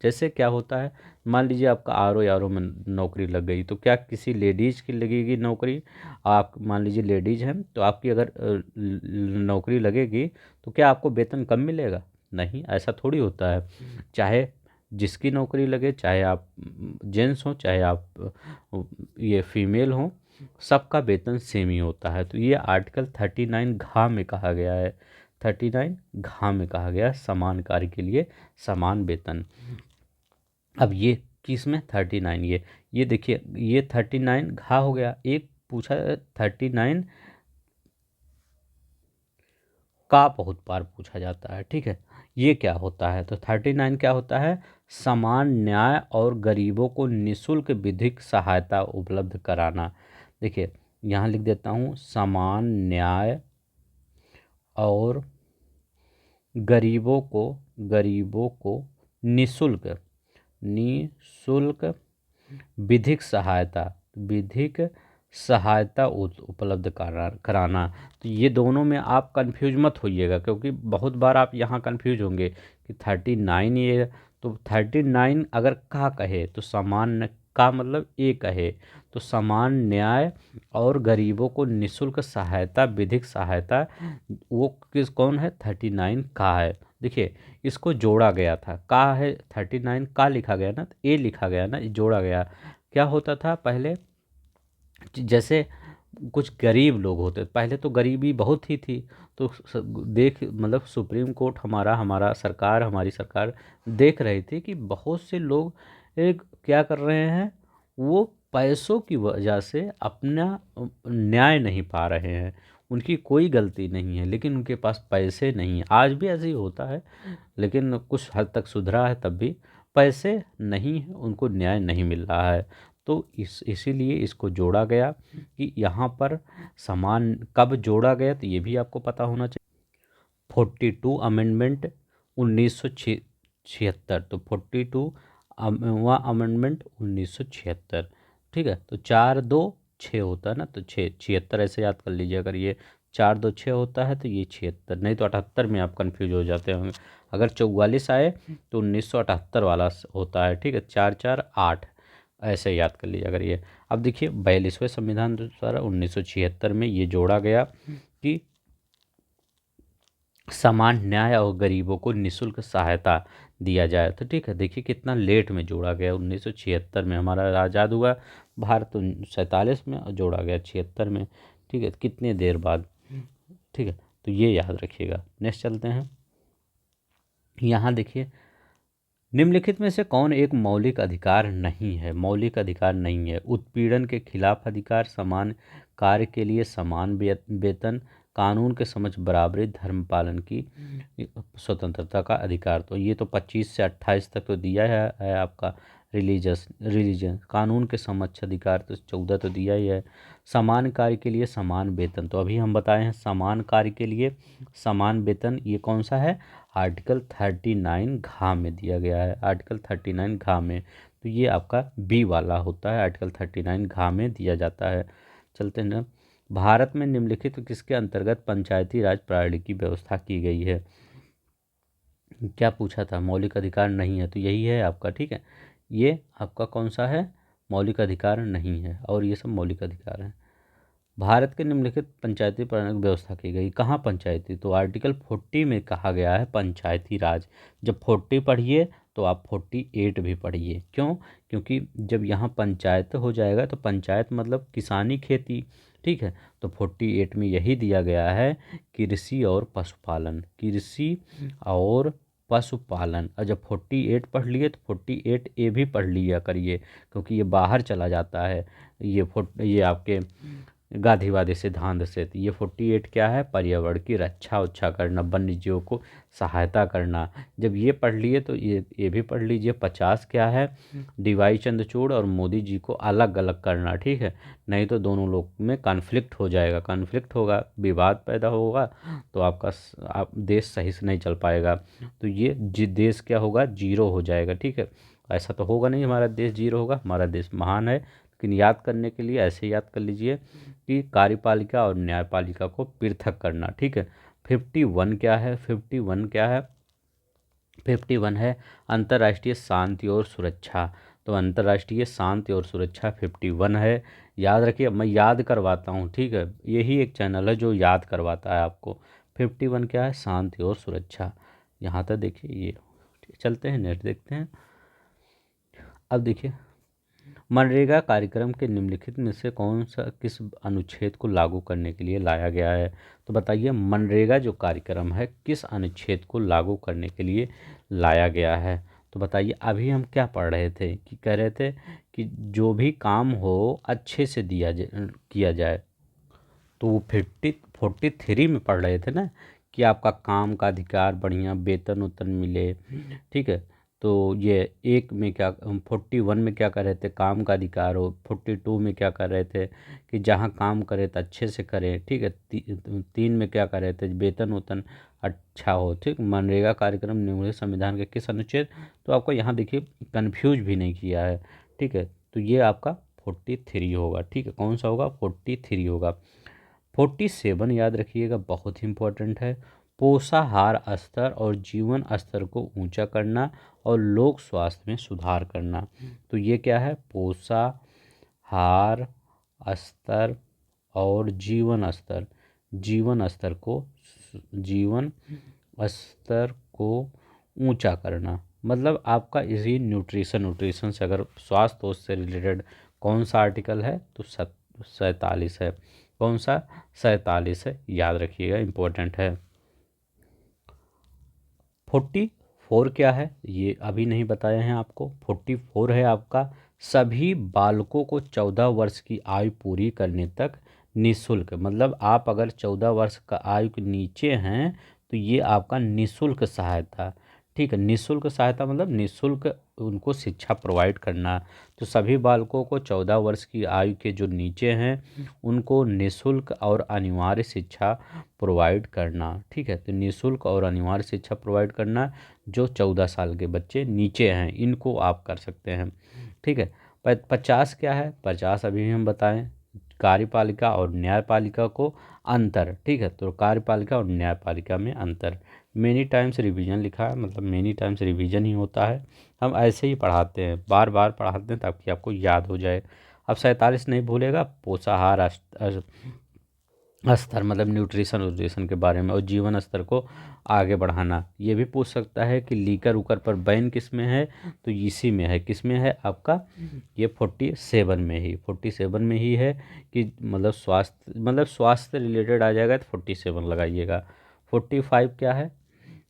A: जैसे क्या होता है, मान लीजिए आपका आर ओ में नौकरी लग गई, तो क्या किसी लेडीज़ की लगेगी नौकरी? आप मान लीजिए लेडीज हैं, तो आपकी अगर नौकरी लगेगी तो क्या आपको वेतन कम मिलेगा? नहीं, ऐसा थोड़ी होता है। चाहे जिसकी नौकरी लगे, चाहे आप जेंट्स हो चाहे आप ये फीमेल हो, सबका वेतन सेम ही होता है। तो ये आर्टिकल 39 घा में कहा गया है, 39 घा में कहा गया है, समान कार्य के लिए समान वेतन। अब ये किस में 39, ये देखिए, ये 39 घा हो गया। एक पूछा 39 का बहुत बार पूछा जाता है। ठीक है, ये क्या होता है? तो 39 क्या होता है? समान न्याय और गरीबों को निःशुल्क विधिक सहायता उपलब्ध कराना। देखिए यहाँ लिख देता हूँ, समान न्याय और गरीबों को निःशुल्क निःशुल्क विधिक सहायता उपलब्ध कराना। तो ये दोनों में आप कंफ्यूज मत होइएगा, क्योंकि बहुत बार आप यहाँ कंफ्यूज होंगे कि 39 ये, तो 39 अगर का कहे तो समान का मतलब ए कहे तो समान न्याय और गरीबों को निःशुल्क सहायता, विधिक सहायता, वो कौन है? 39 का है। देखिए इसको जोड़ा गया था, का है 39 का लिखा गया ना, तो ए लिखा गया ना, जोड़ा गया। क्या होता था पहले? जैसे कुछ गरीब लोग होते, पहले तो गरीबी बहुत ही थी, तो देख मतलब सुप्रीम कोर्ट हमारा सरकार, हमारी सरकार देख रही थी कि बहुत से लोग एक क्या कर रहे हैं, वो पैसों की वजह से अपना न्याय नहीं पा रहे हैं। उनकी कोई गलती नहीं है, लेकिन उनके पास पैसे नहीं हैं। आज भी ऐसे ही होता है, लेकिन कुछ हद तक सुधरा है, तब भी पैसे नहीं हैं, उनको न्याय नहीं मिल रहा है। तो इसीलिए इसको जोड़ा गया कि यहाँ पर समान कब जोड़ा गया, तो ये भी आपको पता होना चाहिए। 42 अमेंडमेंट 1976, तो 42वां अमेंडमेंट 1976। ठीक है, तो 4 2 6 होता है ना, तो 76 ऐसे याद कर लीजिए। अगर ये 4 2 6 होता है तो ये 76, नहीं तो 78 में आप कंफ्यूज हो जाते होंगे। अगर 44 आए तो 1978 वाला होता है। ठीक है, 4 4 8 ऐसे याद कर लीजिए अगर ये। अब देखिए 42वें संविधान द्वारा 1976 में ये जोड़ा गया कि समान न्याय और गरीबों को निःशुल्क सहायता दिया जाए। तो ठीक है, देखिए कितना लेट में जोड़ा गया, 1976 में हमारा आज़ाद हुआ भारत, 47 में, और जोड़ा गया 76 में। ठीक है, कितने देर बाद। ठीक है, तो ये याद रखिएगा। नेक्स्ट चलते हैं। यहाँ देखिए, निम्नलिखित में से कौन एक मौलिक अधिकार नहीं है? मौलिक अधिकार नहीं है। उत्पीड़न के खिलाफ अधिकार, समान कार्य के लिए समान वेतन, कानून के समक्ष बराबरी, धर्म पालन की स्वतंत्रता का अधिकार। तो ये तो 25 से 28 तक तो दिया है आपका। रिलीजन, कानून के समक्ष अधिकार तो 14 तो दिया ही है। समान कार्य के लिए समान वेतन, तो अभी हम बताए हैं समान कार्य के लिए समान वेतन, ये कौन सा है? आर्टिकल 39 घा में दिया गया है, आर्टिकल 39 घा में। तो ये आपका बी वाला होता है, आर्टिकल 39 घा में दिया जाता है। चलते हैं ना, भारत में निम्नलिखित किसके अंतर्गत पंचायती राज प्रणाली की व्यवस्था की गई है? क्या पूछा था? मौलिक अधिकार नहीं है, तो यही है आपका, ठीक है। ये आपका कौन सा है? मौलिक अधिकार नहीं है, और ये सब मौलिक अधिकार हैं। भारत के निम्नलिखित पंचायती प्रणाली की व्यवस्था की गई। कहाँ पंचायती? तो आर्टिकल 40 में कहा गया है पंचायती राज। जब 40 पढ़िए तो आप 48 भी पढ़िए। क्यों? क्योंकि जब यहाँ पंचायत हो जाएगा तो पंचायत मतलब किसानी खेती, ठीक है। तो 48 में यही दिया गया है, कृषि और पशुपालन, कृषि और पशुपालन। और जब 48 पढ़ लिए तो 48 ए भी पढ़ लिया करिए, क्योंकि ये बाहर चला जाता है। ये आपके गांधीवादी सिद्धांत से। तो ये 48 क्या है? पर्यावरण की रक्षा उच्छा करना, वन्य जीवों को सहायता करना। जब ये पढ़ लिए तो ये भी पढ़ लीजिए। 50 क्या है? डीवाई चंद्रचूड़ और मोदी जी को अलग अलग करना, ठीक है। नहीं तो दोनों लोग में कॉन्फ्लिक्ट हो जाएगा, कॉन्फ्लिक्ट होगा, विवाद पैदा होगा, तो आप देश सही से नहीं चल पाएगा। तो ये देश क्या होगा? जीरो हो जाएगा, ठीक है। ऐसा तो होगा नहीं हमारा देश जीरो होगा, हमारा देश महान है। लेकिन याद करने के लिए ऐसे याद कर लीजिए कि कार्यपालिका और न्यायपालिका को पृथक करना, ठीक है। 51 क्या है? 51 क्या है? 51 है अंतर्राष्ट्रीय शांति और सुरक्षा। तो अंतर्राष्ट्रीय शांति और सुरक्षा 51 है। याद रखिए, मैं याद करवाता हूँ, ठीक है। यही एक चैनल है जो याद करवाता है आपको। 51 क्या है? शांति और सुरक्षा। यहाँ तक देखिए ये। चलते हैं नेट देखते हैं। अब देखिए, मनरेगा कार्यक्रम के निम्नलिखित में से कौन सा किस अनुच्छेद को लागू करने के लिए लाया गया है? तो बताइए, मनरेगा जो कार्यक्रम है किस अनुच्छेद को लागू करने के लिए लाया गया है? तो बताइए, अभी हम क्या पढ़ रहे थे कि कह रहे थे कि जो भी काम हो अच्छे से किया जाए। तो वो 43 में पढ़ रहे थे ना कि आपका काम का अधिकार, बढ़िया वेतन उतन मिले, ठीक है। तो ये एक में क्या, 41 में क्या कर रहे थे? काम का अधिकार हो। 42 में क्या कर रहे थे कि जहाँ काम करे तो अच्छे से करें, ठीक है। 3 में क्या कर रहे थे? वेतन उतन अच्छा हो, ठीक। मनरेगा कार्यक्रम निम्नलिखित संविधान के किस अनुच्छेद? तो आपको यहाँ देखिए कन्फ्यूज भी नहीं किया है, ठीक है। तो ये आपका 43 होगा, ठीक है। कौन सा होगा? 43 होगा। 47 याद रखिएगा, बहुत ही इंपॉर्टेंट है। पोषाहार स्तर और जीवन स्तर को ऊंचा करना और लोक स्वास्थ्य में सुधार करना। तो ये क्या है? पोषाहार स्तर और जीवन स्तर को ऊंचा करना। मतलब आपका इसी न्यूट्रिशन से अगर स्वास्थ्य से रिलेटेड कौन सा आर्टिकल है? तो 47 है। कौन सा? 47 है, याद रखिएगा, इम्पोर्टेंट है। 44 क्या है? ये अभी नहीं बताए हैं आपको। 44 है आपका, सभी बालकों को 14 वर्ष की आयु पूरी करने तक निःशुल्क, मतलब आप अगर 14 वर्ष का आयु के नीचे हैं तो ये आपका निःशुल्क सहायता, ठीक है। निःशुल्क सहायता मतलब निःशुल्क उनको शिक्षा प्रोवाइड करना। तो सभी बालकों को 14 वर्ष की आयु के जो नीचे हैं उनको निःशुल्क और अनिवार्य शिक्षा प्रोवाइड करना, ठीक है। तो निःशुल्क और अनिवार्य शिक्षा प्रोवाइड करना, जो 14 साल के बच्चे नीचे हैं इनको आप कर सकते हैं, ठीक है। 50 क्या है? 50 अभी हम बताएं, कार्यपालिका और न्यायपालिका को अंतर, ठीक है। तो कार्यपालिका और न्यायपालिका में अंतर। मेनी टाइम्स रिवीजन लिखा है, मतलब मेनी टाइम्स रिवीजन ही होता है। हम ऐसे ही पढ़ाते हैं, बार बार पढ़ाते हैं ताकि आपको याद हो जाए। अब 47 नहीं भूलेगा, पोषाहार स्तर मतलब न्यूट्रिशन के बारे में, और जीवन स्तर को आगे बढ़ाना। ये भी पूछ सकता है कि लीकर उकर पर बैन किस में है? तो इसी में है। किस में है आपका? ये 47 में ही है कि मतलब स्वास्थ्य रिलेटेड आ जाएगा तो 47 लगाइएगा। 45 क्या है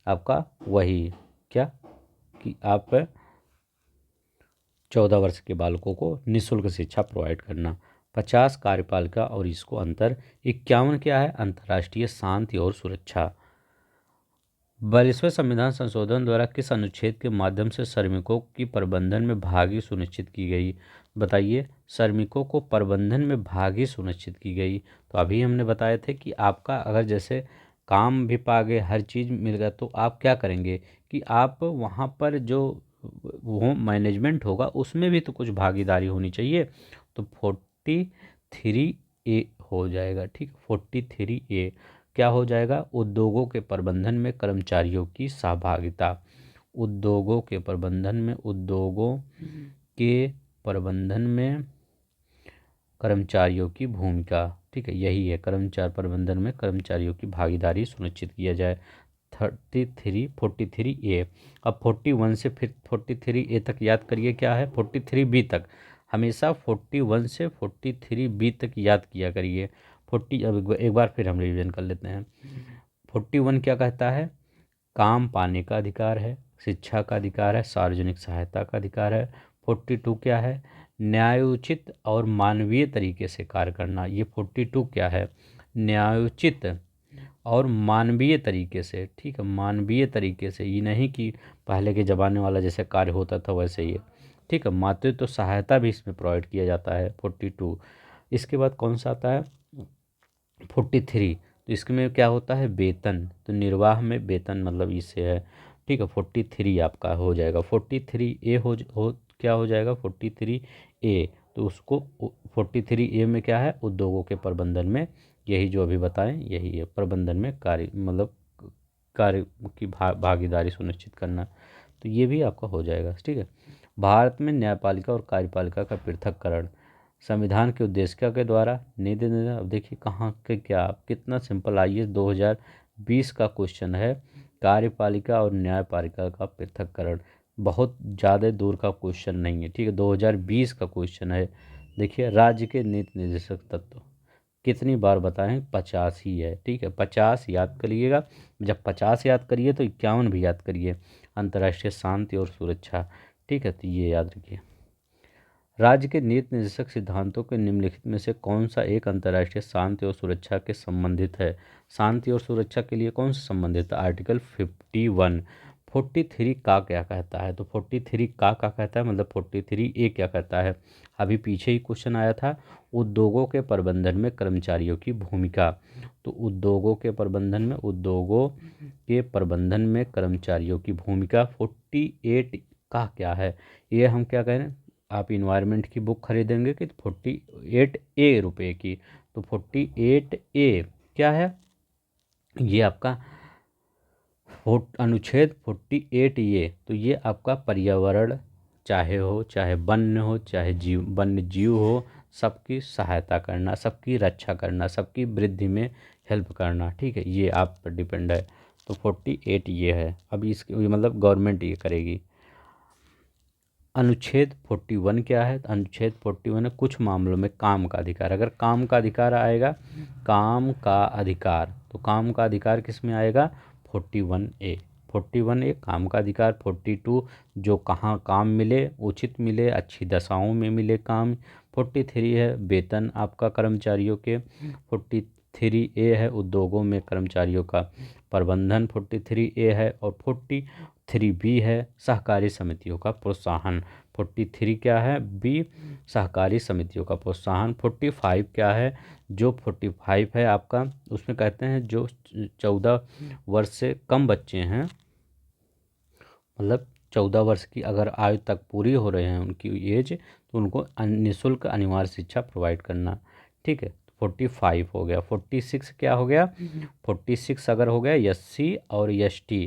A: आपका? वही क्या कि आप 14 वर्ष के बालकों को निःशुल्क शिक्षा प्रोवाइड करना। 50 कार्यपालिका और इसको अंतर। 51 क्या है? अंतर्राष्ट्रीय शांति और सुरक्षा। 42वें संविधान संशोधन द्वारा किस अनुच्छेद के माध्यम से श्रमिकों की प्रबंधन में भागी सुनिश्चित की गई? बताइए, श्रमिकों को प्रबंधन में भागी सुनिश्चित की गई। तो अभी हमने बताए थे कि आपका अगर जैसे काम भी पा गए, हर चीज़ मिल गया, तो आप क्या करेंगे कि आप वहाँ पर जो वो मैनेजमेंट होगा उसमें भी तो कुछ भागीदारी होनी चाहिए। तो 43 ए हो जाएगा। ठीक, 43A क्या हो जाएगा? उद्योगों के प्रबंधन में कर्मचारियों की सहभागिता। उद्योगों के प्रबंधन में कर्मचारियों की भूमिका। ठीक है, यही है, कर्मचारी प्रबंधन में कर्मचारियों की भागीदारी सुनिश्चित किया जाए। 43A। अब 41 से फिर 43A तक याद करिए क्या है, 43B तक। हमेशा 41 से 43B तक याद किया करिए। अब एक बार फिर हम रिवीजन कर लेते हैं। 41 क्या कहता है? काम पाने का अधिकार है, शिक्षा का अधिकार है, सार्वजनिक सहायता का अधिकार है। 42 क्या है? न्यायोचित और मानवीय तरीके से कार्य करना। ये 42 क्या है? न्यायोचित और मानवीय तरीके से। ठीक है, मानवीय तरीके से, ये नहीं कि पहले के ज़माने वाला जैसे कार्य होता था वैसे ही है। ठीक है, मातृत्व सहायता भी इसमें प्रोवाइड किया जाता है 42। इसके बाद कौन सा आता है? 43। तो इसमें क्या होता है? वेतन। तो निर्वाह में वेतन मतलब इससे है। ठीक है, 43 आपका हो जाएगा। 43A क्या हो जाएगा? 43A। तो उसको 43A में क्या है? उद्योगों के प्रबंधन में, यही जो अभी बताएं यही है, प्रबंधन में कार्य मतलब कार्य की भागीदारी सुनिश्चित करना। तो ये भी आपका हो जाएगा। ठीक है, भारत में न्यायपालिका और कार्यपालिका का पृथक्करण संविधान के उद्देश्य के द्वारा नीति निर्धारण। अब देखिए कहाँ के क्या, कितना सिंपल IAS 2020 का क्वेश्चन है। कार्यपालिका और न्यायपालिका का पृथक्करण बहुत ज़्यादा दूर का क्वेश्चन नहीं है। ठीक है, 2020 का क्वेश्चन है। देखिए, राज्य के नीति निर्देशक तत्व कितनी बार बताएं? 50 ही है। ठीक है, 50 याद करिएगा। जब 50 याद करिए तो 51 भी याद करिए। अंतर्राष्ट्रीय शांति और सुरक्षा। ठीक है, तो ये याद रखिए। राज्य के नीति निर्देशक सिद्धांतों के निम्नलिखित में से कौन सा एक अंतर्राष्ट्रीय शांति और सुरक्षा के संबंधित है? शांति और सुरक्षा के लिए कौन सा संबंधित है? आर्टिकल 51। 43 का क्या कहता है? तो 43 का कहता है मतलब 43A क्या कहता है? अभी पीछे ही क्वेश्चन आया था, उद्योगों के प्रबंधन में कर्मचारियों की भूमिका। तो उद्योगों के प्रबंधन में कर्मचारियों की भूमिका 48 का क्या है? ये हम क्या कह रहे हैं, आप इन्वायरमेंट की बुक खरीदेंगे कि 48A रुपए की। तो 48A क्या है? ये आपका अनुच्छेद 48A। तो ये आपका पर्यावरण चाहे वन्य हो, चाहे वन्य जीव हो, सबकी सहायता करना, सबकी रक्षा करना, सबकी वृद्धि में हेल्प करना। ठीक है, ये आप पर डिपेंड है। तो 48 ये है। अभी इसके मतलब गवर्नमेंट ये करेगी। अनुच्छेद 41 क्या है? अनुच्छेद 41 है कुछ मामलों में काम का अधिकार। अगर काम का अधिकार आएगा, काम का अधिकार, तो काम का अधिकार किस में आएगा? 41A। 41A काम का अधिकार। 42 जो कहाँ काम मिले, उचित मिले, अच्छी दशाओं में मिले काम। 43 है वेतन आपका कर्मचारियों के। 43A है उद्योगों में कर्मचारियों का प्रबंधन। 43A है। और 43B है सहकारी समितियों का प्रोत्साहन। 43 क्या है? बी, सहकारी समितियों का प्रोत्साहन। 45 क्या है? जो 45 है आपका, उसमें कहते हैं जो 14 वर्ष से कम बच्चे हैं, मतलब 14 वर्ष की अगर आयु तक पूरी हो रहे हैं उनकी एज, तो उनको निःशुल्क अनिवार्य शिक्षा प्रोवाइड करना। ठीक है, 45 हो गया। 46 क्या हो गया? 46 अगर हो गया SC और ST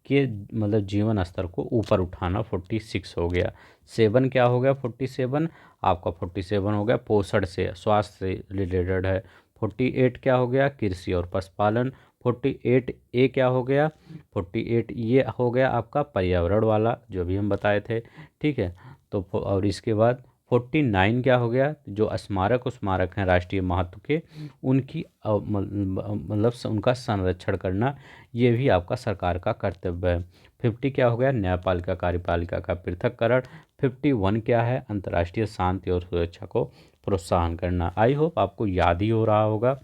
A: के मतलब जीवन स्तर को ऊपर उठाना, 46 हो गया। 7 क्या हो गया? 47 आपका 47 हो गया पोषण से, स्वास्थ्य से रिलेटेड है। 48 क्या हो गया? कृषि और पशुपालन। 48A क्या हो गया? 48 ये हो गया आपका पर्यावरण वाला जो भी हम बताए थे। ठीक है, तो और इसके बाद 49 क्या हो गया? जो स्मारक हैं राष्ट्रीय महत्व के, उनकी मतलब उनका संरक्षण करना, ये भी आपका सरकार का कर्तव्य है। 50 क्या हो गया? न्यायपालिका कार्यपालिका का पृथक्करण। 51 क्या है? अंतर्राष्ट्रीय शांति और सुरक्षा को प्रोत्साहन करना। आई होप आपको याद ही हो रहा होगा।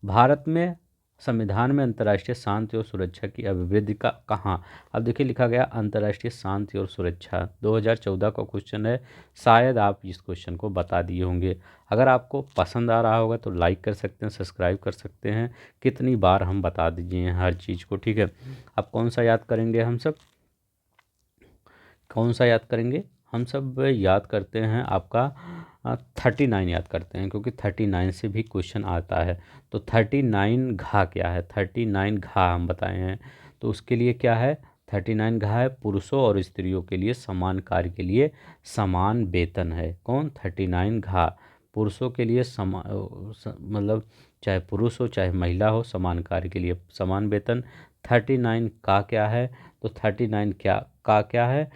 A: भारत में संविधान में अंतर्राष्ट्रीय शांति और सुरक्षा की अभिवृद्धि का कहाँ? अब देखिए लिखा गया अंतर्राष्ट्रीय शांति और सुरक्षा, 2014 का क्वेश्चन है। शायद आप इस क्वेश्चन को बता दिए होंगे। अगर आपको पसंद आ रहा होगा तो लाइक कर सकते हैं, सब्सक्राइब कर सकते हैं। कितनी बार हम बता दीजिए हर चीज़ को। ठीक है, अब कौन सा याद करेंगे हम सब? कौन सा याद करेंगे? हम सब याद करते हैं आपका 39 याद करते हैं, क्योंकि 39 से भी क्वेश्चन आता है। तो 39 घा क्या है, 39 घा हम बताए हैं। तो उसके लिए क्या है, 39 घा है पुरुषों और स्त्रियों के लिए समान कार्य के लिए समान वेतन है। कौन, 39 घा पुरुषों के लिए मतलब चाहे पुरुष हो चाहे महिला हो, समान कार्य के लिए समान वेतन। 39 का क्या है, तो 39 का क्या है,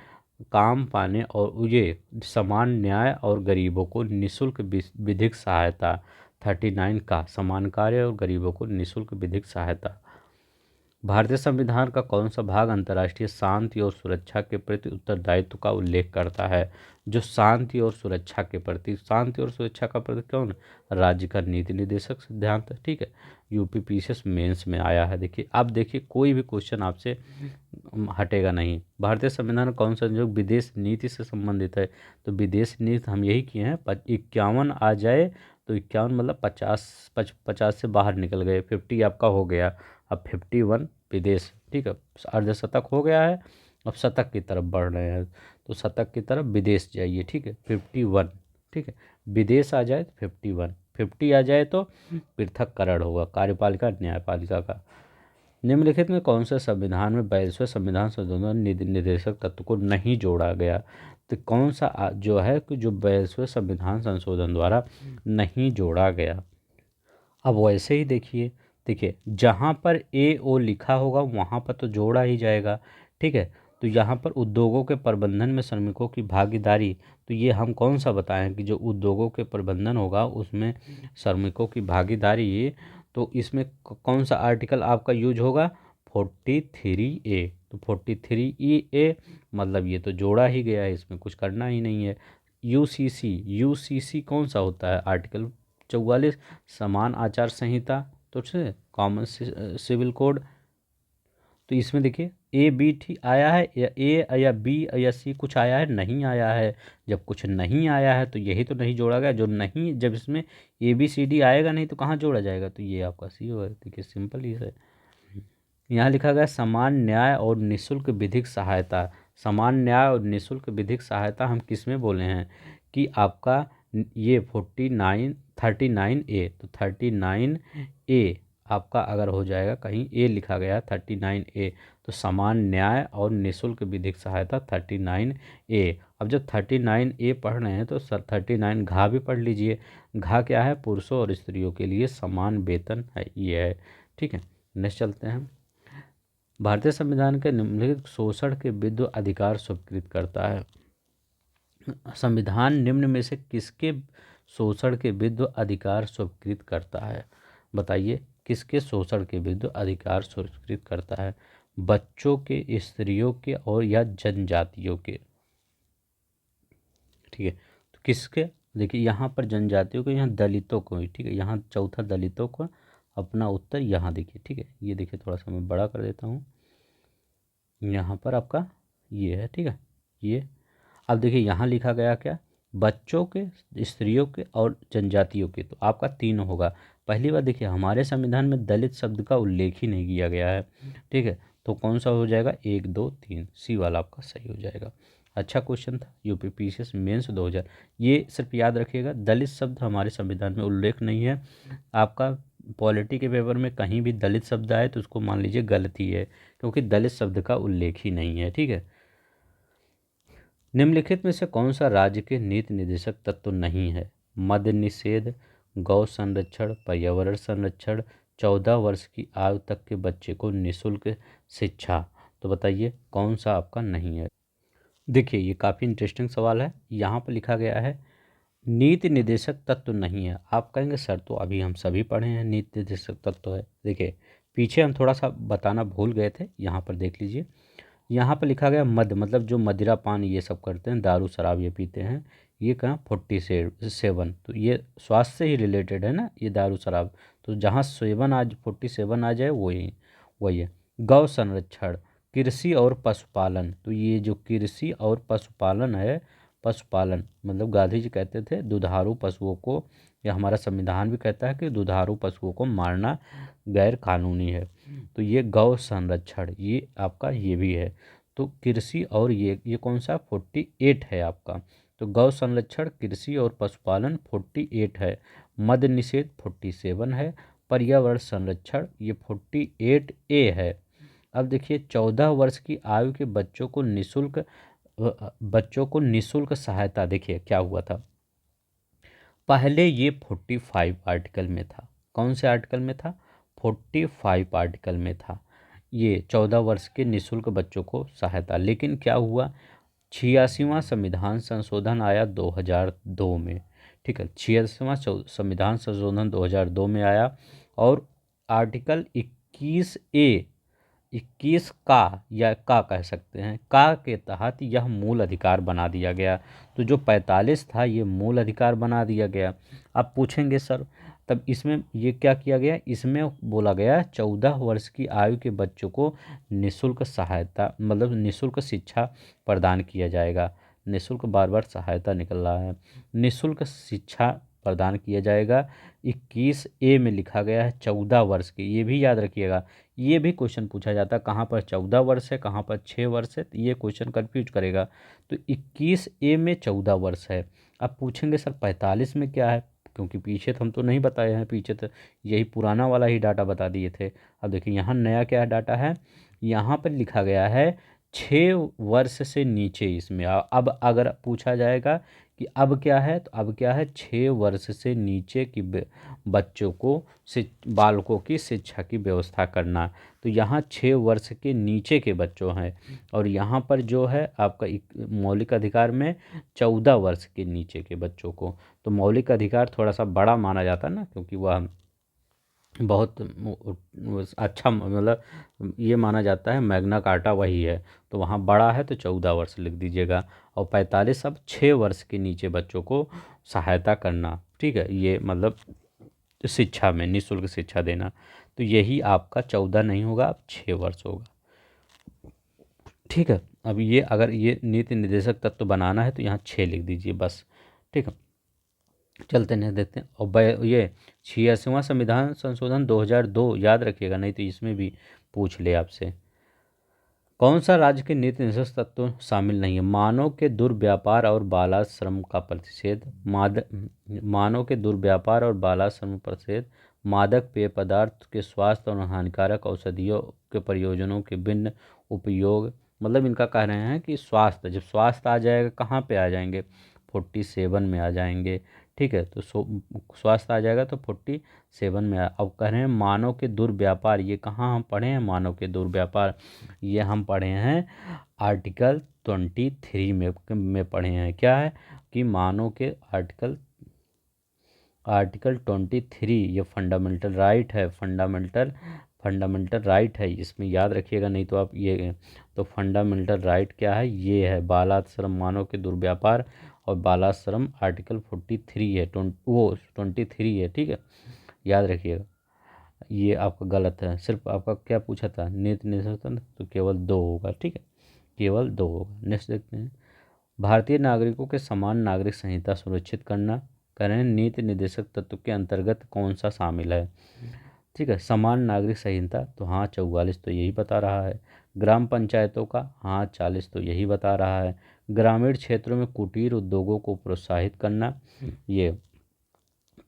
A: काम पाने और ये समान न्याय और गरीबों को निःशुल्क विधिक सहायता। 39 का समान कार्य और गरीबों को निःशुल्क विधिक सहायता। भारतीय संविधान का कौन सा भाग अंतर्राष्ट्रीय शांति और सुरक्षा के प्रति उत्तरदायित्व का उल्लेख करता है। जो शांति और सुरक्षा के प्रति, शांति और सुरक्षा का प्रति कौन, राज्य का नीति निर्देशक सिद्धांत। ठीक है, यूपीपीसीएस मेंस में आया है। देखिए अब देखिए कोई भी क्वेश्चन आपसे हटेगा नहीं। भारतीय संविधान कौन सा जो विदेश नीति से संबंधित है, तो विदेश नीति हम यही किए हैं। 51 आ जाए तो 51 मतलब 50 से बाहर निकल गए, 50 आपका हो गया। अब 51 विदेश, ठीक है, अर्धशतक हो गया है, अब शतक की तरफ बढ़ रहे हैं, तो शतक की तरफ विदेश जाइए। ठीक है, 51, ठीक है, विदेश आ जाए तो 51, 50 आ जाए तो पृथक्करण होगा कार्यपालिका न्यायपालिका का। निम्नलिखित में कौन सा संविधान में 42वें संविधान संशोधन निर्देशक तत्व को नहीं जोड़ा गया। तो कौन सा जो है कि जो 42वें संविधान संशोधन द्वारा नहीं जोड़ा गया। अब वैसे ही देखिए, देखिए जहाँ पर ए ओ लिखा होगा वहाँ पर तो जोड़ा ही जाएगा। ठीक है, तो यहाँ पर उद्योगों के प्रबंधन में श्रमिकों की भागीदारी, तो ये हम कौन सा बताएं कि जो उद्योगों के प्रबंधन होगा उसमें श्रमिकों की भागीदारी, तो इसमें कौन सा आर्टिकल आपका यूज होगा, 43A। तो 43A मतलब ये तो जोड़ा ही गया है, इसमें कुछ करना ही नहीं है। यूसीसी कौन सा होता है, आर्टिकल 44 समान आचार संहिता, तो कॉमन सिविल कोड। तो इसमें देखिए ए बी ठीक आया है, या ए या बी या सी कुछ आया है, नहीं आया है। जब कुछ नहीं आया है तो यही तो नहीं जोड़ा गया। जो नहीं, जब इसमें ए बी सी डी आएगा नहीं तो कहाँ जोड़ा जाएगा, तो ये आपका सी होगा। देखिए सिंपल ही है। यहाँ लिखा गया समान न्याय और निःशुल्क विधिक सहायता। समान न्याय और निःशुल्क विधिक सहायता हम किस में बोले हैं कि आपका ये 39 तो 39A आपका अगर हो जाएगा, कहीं ए लिखा गया 39A, तो समान न्याय और निःशुल्क विधिक सहायता 39A। अब जब 39A पढ़ रहे हैं तो 39 घा भी पढ़ लीजिए। घा क्या है, पुरुषों और स्त्रियों के लिए समान वेतन है, ये है। ठीक है, नेक्स्ट चलते हैं। भारतीय संविधान के निम्नलिखित शोषण के विरुद्ध अधिकार स्वीकृत करता है। संविधान निम्न में से किसके शोषण के विरुद्ध अधिकार स्वीकृत करता है, बताइए किसके शोषण के विरुद्ध अधिकार स्वीकृत करता है। बच्चों के, स्त्रियों के और या जनजातियों के। ठीक है, तो किसके, देखिए यहाँ पर जनजातियों को, यहाँ दलितों को, ठीक है, यहाँ चौथा दलितों को अपना उत्तर यहाँ देखिए। ठीक है, ये देखिए थोड़ा सा मैं बड़ा कर देता हूँ, यहाँ पर आपका ये है। ठीक है, ये अब देखिए यहाँ लिखा गया क्या, बच्चों के, स्त्रियों के और जनजातियों के, तो आपका 3 होगा। पहली बार देखिए हमारे संविधान में दलित शब्द का उल्लेख ही नहीं किया गया है। ठीक है, तो कौन सा हो जाएगा, 1 2 3 सी वाला आपका सही हो जाएगा। अच्छा क्वेश्चन था, यूपीपीसीएस मेंस 2000। ये सिर्फ याद रखिएगा, दलित शब्द हमारे संविधान में उल्लेख नहीं है। आपका पॉलिटी के पेपर में कहीं भी दलित शब्द आए तो उसको मान लीजिए गलती है, क्योंकि दलित शब्द का उल्लेख ही नहीं है। ठीक है, निम्नलिखित में से कौन सा राज्य के नीति निर्देशक तत्व नहीं है। मद्य निषेध, गौ संरक्षण, पर्यावरण संरक्षण, 14 वर्ष की आयु तक के बच्चे को निःशुल्क शिक्षा। तो बताइए कौन सा आपका नहीं है। देखिए ये काफ़ी इंटरेस्टिंग सवाल है। यहाँ पर लिखा गया है नीति निर्देशक तत्व नहीं है। आप कहेंगे सर तो अभी हम सभी पढ़े हैं नीति निर्देशक तत्व है। देखिए पीछे हम थोड़ा सा बताना भूल गए थे, यहाँ पर देख लीजिए। यहाँ पर लिखा गया मद्य मतलब जो मदिरा पान ये सब करते हैं, दारू शराब ये पीते हैं, ये कहाँ 47, तो ये स्वास्थ्य से ही रिलेटेड है ना ये दारू शराब। तो जहाँ 7 आज 47 आ जाए वही वही है। गौ संरक्षण, कृषि और पशुपालन, तो ये जो कृषि और पशुपालन है, पशुपालन मतलब गांधी जी कहते थे दुधारू पशुओं को, या हमारा संविधान भी कहता है कि दुधारू पशुओं को मारना गैर कानूनी है। तो ये गौ संरक्षण ये आपका ये भी है। तो कृषि और ये कौन सा 48 है आपका। तो गौ संरक्षण, कृषि और पशुपालन 48 है। मद्य निषेध 47 है। पर्यावरण संरक्षण ये 48A है। अब देखिए 14 वर्ष की आयु के बच्चों को निःशुल्क सहायता, देखिए क्या हुआ था। पहले ये 45 आर्टिकल में था। कौन से आर्टिकल में था? 45 आर्टिकल में था ये 14 वर्ष के निःशुल्क बच्चों को सहायता। लेकिन क्या हुआ, 86वां संविधान संशोधन आया 2002 में। ठीक है, 86वां संविधान संशोधन 2002 में आया और आर्टिकल 21 का या का कह सकते हैं, का के तहत यह मूल अधिकार बना दिया गया। तो जो 45 था ये मूल अधिकार बना दिया गया। अब पूछेंगे सर तब इसमें ये क्या किया गया, इसमें बोला गया 14 वर्ष की आयु के बच्चों को निःशुल्क सहायता मतलब निःशुल्क शिक्षा प्रदान किया जाएगा। निःशुल्क बार बार सहायता निकल रहा है, निःशुल्क शिक्षा प्रदान किया जाएगा। 21A में लिखा गया है 14 वर्ष के, ये भी याद रखिएगा। ये भी क्वेश्चन पूछा जाता है कहाँ पर 14 वर्ष है कहाँ पर 6 वर्ष है, तो ये क्वेश्चन कंफ्यूज करेगा। तो 21A में 14 वर्ष है। अब पूछेंगे सर 45 में क्या है, क्योंकि पीछे तो हम तो नहीं बताए हैं, पीछे तो यही पुराना वाला ही डाटा बता दिए थे। अब देखिए यहाँ नया क्या डाटा है, यहाँ पर लिखा गया है 6 वर्ष से नीचे। इसमें अब अगर पूछा जाएगा कि अब क्या है, तो अब क्या है 6 वर्ष से नीचे की बच्चों को बालकों की शिक्षा की व्यवस्था करना। तो यहाँ 6 वर्ष के नीचे के बच्चों हैं और यहाँ पर जो है आपका मौलिक अधिकार में 14 वर्ष के नीचे के बच्चों को। तो मौलिक अधिकार थोड़ा सा बड़ा माना जाता है ना, क्योंकि वह बहुत अच्छा मतलब ये माना जाता है, मैग्ना कार्टा वही है। तो वहाँ बड़ा है तो 14 वर्ष लिख दीजिएगा और 45 अब 6 वर्ष के नीचे बच्चों को सहायता करना। ठीक है, ये मतलब शिक्षा में निःशुल्क शिक्षा देना। तो यही आपका 14 नहीं होगा, अब 6 वर्ष होगा। ठीक है, अब ये अगर ये नीति निर्देशक तत्व बनाना है तो यहाँ 6 लिख दीजिए बस। ठीक है, चलते नहीं देखते हैं। और ये 86वां संविधान संशोधन 2002 याद रखिएगा, नहीं तो इसमें भी पूछ ले आपसे। कौन सा राज्य के नीति निर्देशक तत्व शामिल नहीं है? मानव के दुर्व्यापार और बाल श्रम का प्रतिषेध, मानव के दुर्व्यापार और बाल श्रम प्रतिषेध, मादक पेय पदार्थ के स्वास्थ्य और हानिकारक औषधियों के प्रयोजनों के भिन्न उपयोग। मतलब इनका कह रहे हैं कि स्वास्थ्य, जब स्वास्थ्य आ जाएगा कहाँ पे आ जाएंगे, 47 में आ जाएंगे। ठीक है, तो स्वास्थ्य आ जाएगा तो 47 में अब कह रहे हैं मानव के दुर्व्यापार, ये कहाँ हम पढ़े हैं मानव के दुर्व्यापार, ये हम पढ़े हैं आर्टिकल 23 में पढ़े हैं। क्या है कि मानव के आर्टिकल 23 ये फंडामेंटल राइट है, फंडामेंटल राइट है, इसमें याद रखिएगा, नहीं तो आप ये तो फंडामेंटल राइट क्या है, ये है बालाश्रम, मानव के दुर्व्यापार और बालाश्रम आर्टिकल 43 है, 23 है। ठीक है, याद रखिएगा, ये आपका गलत है। सिर्फ आपका क्या पूछा था नीति निर्देशक, तो केवल 2 होगा। ठीक है, केवल 2 होगा। नेक्स्ट देखते हैं, भारतीय नागरिकों के समान नागरिक संहिता सुरक्षित करना। करें नीति निर्देशक तत्व के अंतर्गत कौन सा शामिल है? ठीक है, समान नागरिक संहिता, तो हाँ 44 तो यही बता रहा है। ग्राम पंचायतों का, हाँ 40 तो यही बता रहा है। ग्रामीण क्षेत्रों में कुटीर उद्योगों को प्रोत्साहित करना, ये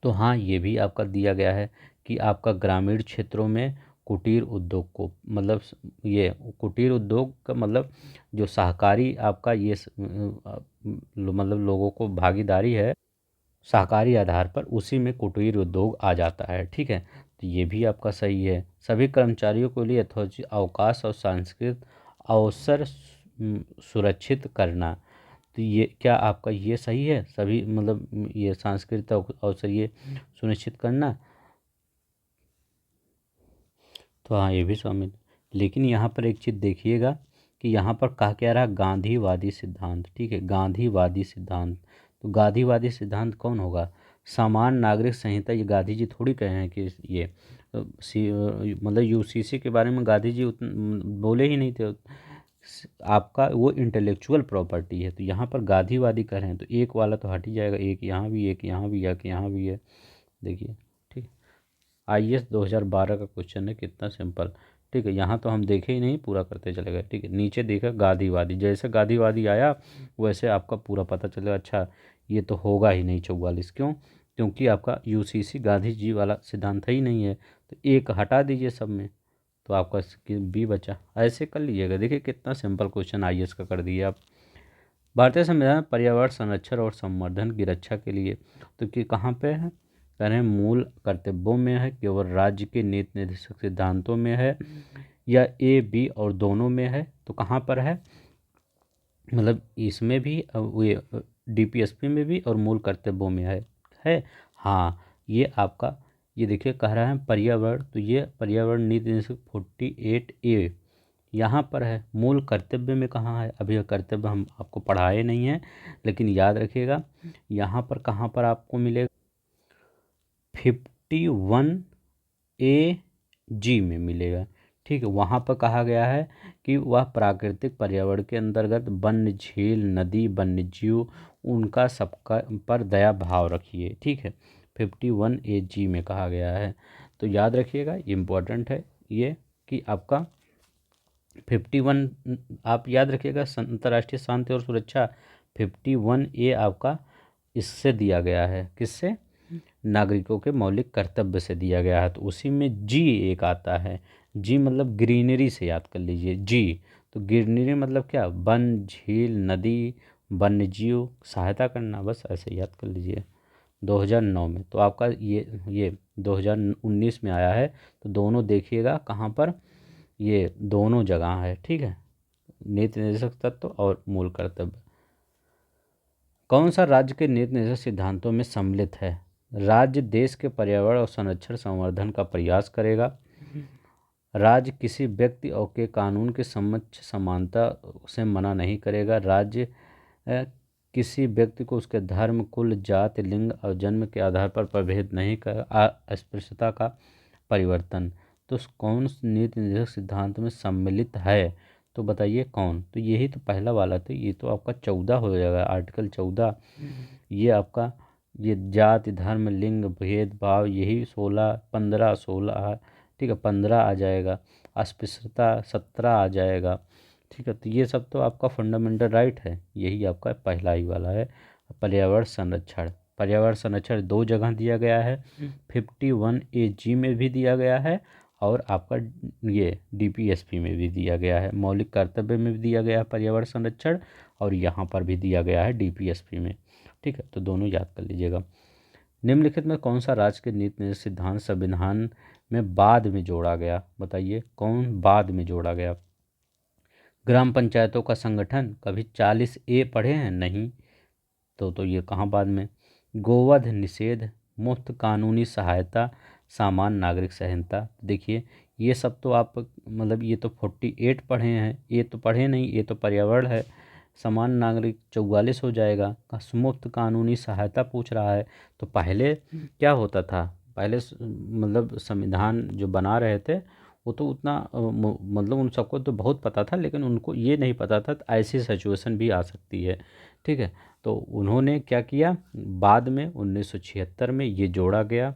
A: तो हाँ ये भी आपका दिया गया है कि आपका ग्रामीण क्षेत्रों में कुटीर उद्योग को, मतलब ये कुटीर उद्योग का मतलब जो सहकारी आपका ये मतलब लोगों को भागीदारी है सहकारी आधार पर, उसी में कुटीर उद्योग आ जाता है। ठीक है, तो ये भी आपका सही है। सभी कर्मचारियों के लिए यथोचित अवकाश और सांस्कृतिक अवसर सुरक्षित करना, तो ये क्या आपका ये सही है? सभी मतलब ये सांस्कृतिक अवसर ये सुनिश्चित करना, तो हाँ ये भी शामिल। लेकिन यहाँ पर एक चीज़ देखिएगा कि यहाँ पर कहा क्या रहा, गांधीवादी सिद्धांत। ठीक है, गांधीवादी सिद्धांत, तो गांधीवादी सिद्धांत कौन होगा? समान नागरिक संहिता, ये गांधी जी थोड़ी कहे हैं कि ये मतलब यूसीसी के बारे में गांधी जी बोले ही नहीं थे। आपका वो इंटेलेक्चुअल प्रॉपर्टी है, तो यहाँ पर गांधीवादी कर रहे हैं, तो एक वाला तो हट ही जाएगा, एक यहाँ भी, एक यहाँ भी, एक यहाँ भी है। देखिए, ठीक, IAS 2012 का क्वेश्चन है, कितना सिंपल। ठीक है, यहाँ तो हम देखे ही नहीं, पूरा करते चले गए। ठीक है, नीचे देखा गांधीवादी, जैसे गांधीवादी आया वैसे आपका पूरा पता चलेगा। अच्छा, ये तो होगा ही नहीं 44, क्यों? क्योंकि आपका यूसीसी गांधी जी वाला सिद्धांत ही नहीं है, तो एक हटा दीजिए सब में, तो आपका बी बचा। ऐसे कर लीजिएगा। देखिए कितना सिंपल क्वेश्चन आईएएस का कर दिए आप। भारतीय संविधान में पर्यावरण संरक्षण और संवर्धन की रक्षा के लिए, तो कि कहाँ पे है? कह रहे हैं मूल कर्तव्यों में है, केवल राज्य के नीति निर्देशक सिद्धांतों में है, या ए बी और दोनों में है? तो कहाँ पर है? मतलब इसमें भी ये डीपीएसपी में भी और मूल कर्तव्यों में है। हाँ, ये आपका, ये देखिए कह रहा है पर्यावरण, तो ये पर्यावरण नीति निर्देशक 48A यहाँ पर है। मूल कर्तव्य में कहाँ है? अभी यह कर्तव्य हम आपको पढ़ाए नहीं हैं, लेकिन याद रखिएगा यहाँ पर कहाँ पर आपको मिलेगा? 51A जी में मिलेगा। ठीक है, वहाँ पर कहा गया है कि वह प्राकृतिक पर्यावरण के अंतर्गत वन्य, झील, नदी, वन्य जीव, उनका सबका पर दया भाव रखिए। ठीक है, 51A जी में कहा गया है। तो याद रखिएगा, ये इम्पोर्टेंट है ये, कि आपका 51 आप याद रखिएगा, अंतर्राष्ट्रीय शांति और सुरक्षा 51A आपका इससे दिया गया है। किससे? नागरिकों के मौलिक कर्तव्य से दिया गया है। तो उसी में जी एक आता है। जी मतलब ग्रीनरी से याद कर लीजिए जी। तो ग्रीनरी मतलब क्या? वन, झील, नदी, वन्य जीव, सहायता करना, बस ऐसे याद कर लीजिए। 2009 में तो आपका ये 2019 में आया है, तो दोनों देखिएगा कहाँ पर, ये दोनों जगह है। ठीक है, नीति निर्देशक तत्व और मूल कर्तव्य। कौन सा राज्य के नीति निर्देशक सिद्धांतों में सम्मिलित है? राज्य देश के पर्यावरण और संरक्षण संवर्धन का प्रयास करेगा। राज्य किसी व्यक्ति और के कानून के समक्ष समानता से मना नहीं करेगा। राज्य किसी व्यक्ति को उसके धर्म, कुल, जाति, लिंग और जन्म के आधार पर प्रभेद नहीं करेगा। अस्पृश्यता का परिवर्तन। तो कौन नीति निर्देशक सिद्धांत में सम्मिलित है? तो बताइए कौन? तो यही तो पहला वाला था, ये तो आपका 14 हो जाएगा, आर्टिकल 14। ये आपका ये जाति, धर्म, लिंग भेदभाव, यही 16, 15, 16, ठीक है 15 आ जाएगा। अस्पृश्यता 17 आ जाएगा। ठीक है, तो ये सब तो आपका फंडामेंटल राइट है, यही आपका पहला ही वाला है। पर्यावरण संरक्षण, पर्यावरण संरक्षण दो जगह दिया गया है, 51A जी में भी दिया गया है, और आपका ये डीपीएसपी में भी दिया गया है। मौलिक कर्तव्य में भी दिया गया है पर्यावरण संरक्षण, और यहाँ पर भी दिया गया है डीपीएसपी में। ठीक है, तो दोनों याद कर लीजिएगा। निम्नलिखित में कौन सा राज्य के नीति निर्देशक सिद्धांत संविधान में बाद में जोड़ा गया? बताइए कौन बाद में जोड़ा गया? ग्राम पंचायतों का संगठन, कभी 40A पढ़े हैं? नहीं। तो ये कहाँ बाद में? गोवध निषेध, मुफ्त कानूनी सहायता, सामान्य नागरिक सहनता। देखिए ये सब तो आप मतलब ये तो 48 पढ़े हैं, ये तो पढ़े नहीं, ये तो पर्यावरण है। समान नागरिक 44 हो जाएगा। मुफ्त कानूनी सहायता पूछ रहा है, तो पहले क्या होता था? पहले मतलब संविधान जो बना रहे थे वो तो उतना मतलब उन सबको तो बहुत पता था, लेकिन उनको ये नहीं पता था ऐसी सिचुएशन भी आ सकती है। ठीक है, तो उन्होंने क्या किया, बाद में 1976 में ये जोड़ा गया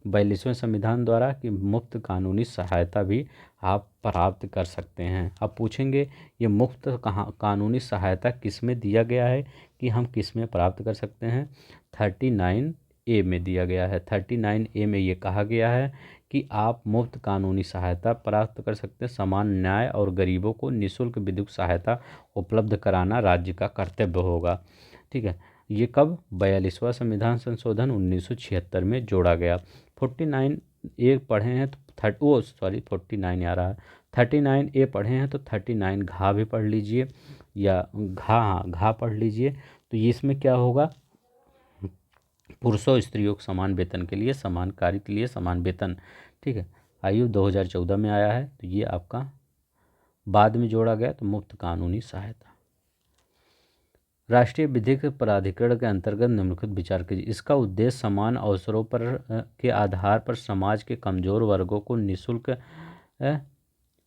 A: 42वें संविधान द्वारा कि मुफ्त कानूनी सहायता भी आप प्राप्त कर सकते हैं। अब पूछेंगे ये मुफ्त कहाँ कानूनी सहायता किस में दिया गया है, कि हम किस में प्राप्त कर सकते हैं? 39A में दिया गया है। 39A में ये कहा गया है कि आप मुफ्त कानूनी सहायता प्राप्त कर सकते हैं। समान न्याय और गरीबों को निःशुल्क विधिक सहायता उपलब्ध कराना राज्य का कर्तव्य होगा। ठीक है, ये कब? 42वां संविधान संशोधन 1976 में जोड़ा गया। 49A पढ़े हैं तो 49 आ रहा है। 39A पढ़े हैं तो 39 घा भी पढ़ लीजिए, या घा पढ़ लीजिए। तो ये इसमें क्या होगा? पुरुषों और स्त्रियों को समान वेतन के लिए, समान कार्य के लिए समान वेतन। ठीक है, आयु 2014 में आया है, तो ये आपका बाद में जोड़ा गया। तो मुफ्त कानूनी सहायता। राष्ट्रीय विधिक प्राधिकरण के अंतर्गत निम्नलिखित विचार कीजिए। इसका उद्देश्य समान अवसरों पर के आधार पर समाज के कमजोर वर्गों को निःशुल्क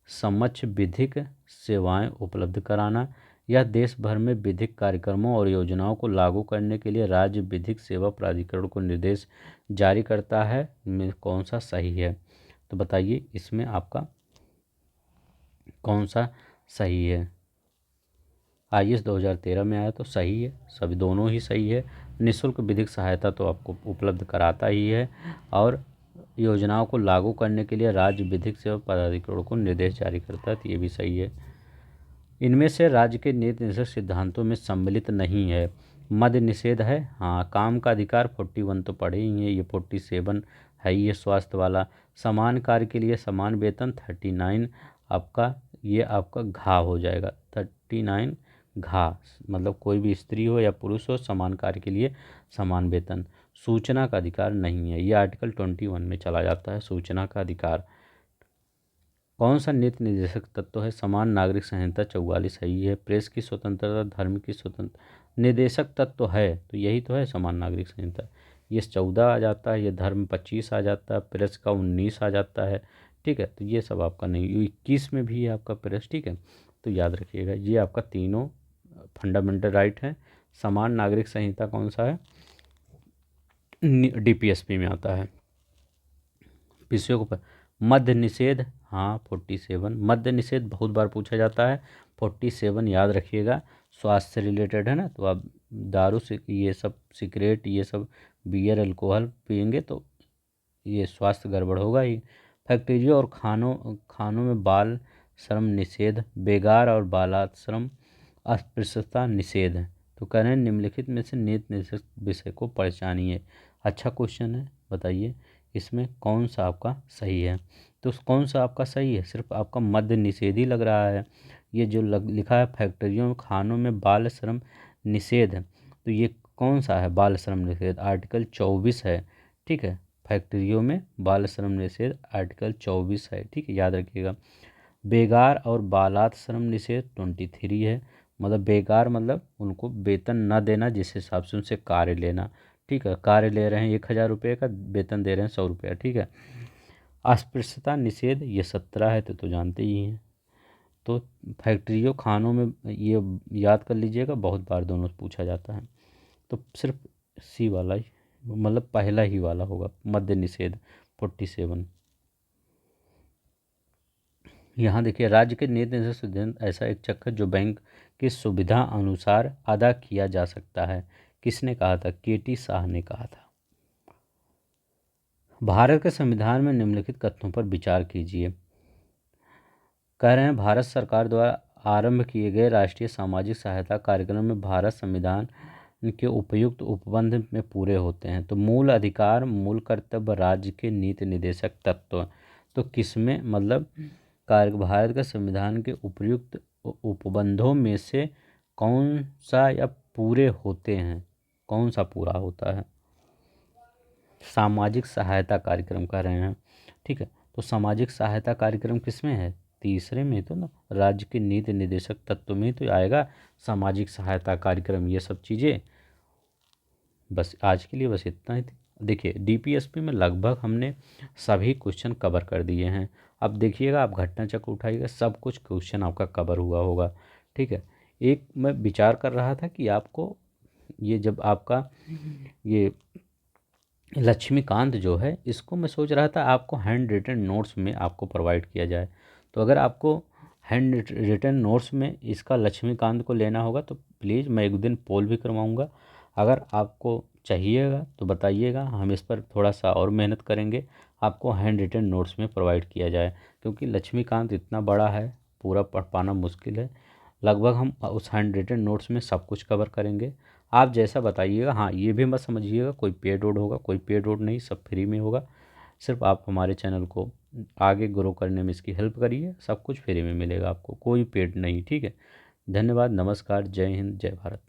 A: समक्ष विधिक सेवाएं उपलब्ध कराना। यह देश भर में विधिक कार्यक्रमों और योजनाओं को लागू करने के लिए राज्य विधिक सेवा प्राधिकरण को निर्देश जारी करता है। में कौन सा सही है? तो बताइए इसमें आपका कौन सा सही है? IAS 2013 में आया तो सही है, सभी दोनों ही सही है। निःशुल्क विधिक सहायता तो आपको उपलब्ध कराता ही है, और योजनाओं को लागू करने के लिए राज्य विधिक सेवा पदाधिकारियों को निर्देश जारी करता है, तो ये भी सही है। इनमें से राज्य के नीति निर्देशक सिद्धांतों में सम्मिलित नहीं है। मद्य निषेध है, हाँ। काम का अधिकार 41 तो पढ़े ही हैं, ये 47 है, ये स्वास्थ्य वाला। समान कार्य के लिए समान वेतन 39 आपका, ये आपका घा हो जाएगा 39 घा, मतलब कोई भी स्त्री हो या पुरुष हो, समान कार्य के लिए समान वेतन। सूचना का अधिकार नहीं है, ये आर्टिकल 21 में चला जाता है, सूचना का अधिकार। कौन सा नीति निर्देशक तत्व है? समान नागरिक संहिता 44 है, ये प्रेस की स्वतंत्रता, धर्म की स्वतंत्र निर्देशक तत्व है, तो यही तो है समान नागरिक संहिता। ये 14 आ जाता है, ये धर्म 25 आ जाता है, प्रेस का 19 आ जाता है, ठीक है। तो ये सब आपका नहीं, 21 में भी है आपका प्रेस, ठीक है। तो याद रखिएगा, ये आपका तीनों फंडामेंटल राइट है। समान नागरिक संहिता कौन सा है? DPSP में आता है। विषयों को मद्य निषेध, हाँ 47, मद्य निषेध बहुत बार पूछा जाता है, 47 याद रखिएगा। स्वास्थ्य से रिलेटेड है ना, तो आप दारू से ये सब सिगरेट ये सब बियर अल्कोहल पियेंगे तो ये स्वास्थ्य गड़बड़ होगा ही। फैक्ट्रियों और खानों में बाल श्रम निषेध, बेगार और बालाश्रम, अस्पृश्यता निषेध है। तो कह रहे हैं निम्नलिखित में से नीति निर्देशक विषय को पहचानिए। अच्छा क्वेश्चन है, बताइए इसमें कौन सा आपका सही है? तो कौन सा आपका सही है? सिर्फ आपका मद्य निषेध ही लग रहा है। ये जो लिखा है फैक्ट्रियों में खानों में बाल श्रम निषेध, तो ये कौन सा है बाल श्रम निषेध? आर्टिकल 24 है, ठीक है। फैक्ट्रियों में बाल श्रम निषेध आर्टिकल 24 है, ठीक है, याद रखिएगा। बेगार और बालात श्रम निषेध 23 है, मतलब बेगार मतलब उनको वेतन न देना, जिस हिसाब से उनसे कार्य लेना, ठीक है। कार्य ले रहे हैं 1000 रुपये का, वेतन दे रहे हैं 100 रुपया, ठीक है। अस्पृश्यता निषेध ये 17 है, तो जानते ही हैं। तो फैक्ट्रियों खानों में ये याद कर लीजिएगा, बहुत बार दोनों पूछा जाता है। तो सिर्फ सी वाला ही, मतलब पहला ही वाला होगा, मद्य निषेध 47। यहाँ देखिए, राज्य के नीति निर्देशक सिद्धांत ऐसा एक चक्र जो बैंक की सुविधा अनुसार अदा किया जा सकता है। किसने कहा था? KT शाह ने कहा था। भारत के संविधान में निम्नलिखित कथनों पर विचार कीजिए। कह रहे हैं भारत सरकार द्वारा आरंभ किए गए राष्ट्रीय सामाजिक सहायता कार्यक्रम में भारत संविधान के उपयुक्त उपबंध में पूरे होते हैं। तो मूल अधिकार, मूल कर्तव्य, राज्य के नीति निर्देशक तत्व, तो किसमें मतलब भारत का संविधान के उपयुक्त उपबंधों में से कौन सा या पूरे होते हैं? कौन सा पूरा होता है? सामाजिक सहायता कार्यक्रम कह रहे हैं, ठीक है। तो सामाजिक सहायता कार्यक्रम किसमें है? तीसरे में तो ना, राज्य के नीति निर्देशक तत्व में तो आएगा सामाजिक सहायता कार्यक्रम, ये सब चीज़ें। बस आज के लिए बस इतना ही थी। देखिए DPSP में लगभग हमने सभी क्वेश्चन कवर कर दिए हैं। अब देखिएगा, आप घटना चक्र उठाइएगा, सब कुछ क्वेश्चन आपका कवर हुआ होगा, ठीक है। एक मैं विचार कर रहा था कि आपको ये जब आपका ये लक्ष्मीकांत जो है, इसको मैं सोच रहा था आपको हैंड रिटन नोट्स में आपको प्रोवाइड किया जाए। तो अगर आपको हैंड रिटन नोट्स में इसका लक्ष्मीकांत को लेना होगा तो प्लीज़ मैं एक दिन पोल भी करवाऊँगा। अगर आपको चाहिएगा तो बताइएगा, हम इस पर थोड़ा सा और मेहनत करेंगे, आपको हैंड रिटन नोट्स में प्रोवाइड किया जाए। क्योंकि लक्ष्मीकांत इतना बड़ा है, पूरा पढ़ पाना मुश्किल है। लगभग हम उस हैंड रिटन नोट्स में सब कुछ कवर करेंगे। आप जैसा बताइएगा। हाँ, ये भी मत समझिएगा कोई पेड वोड होगा, कोई पेड वोड नहीं, सब फ्री में होगा। सिर्फ आप हमारे चैनल को आगे ग्रो करने में इसकी हेल्प करिए, सब कुछ फ्री में मिलेगा आपको, कोई पेड नहीं, ठीक है। धन्यवाद, नमस्कार, जय हिंद, जय भारत।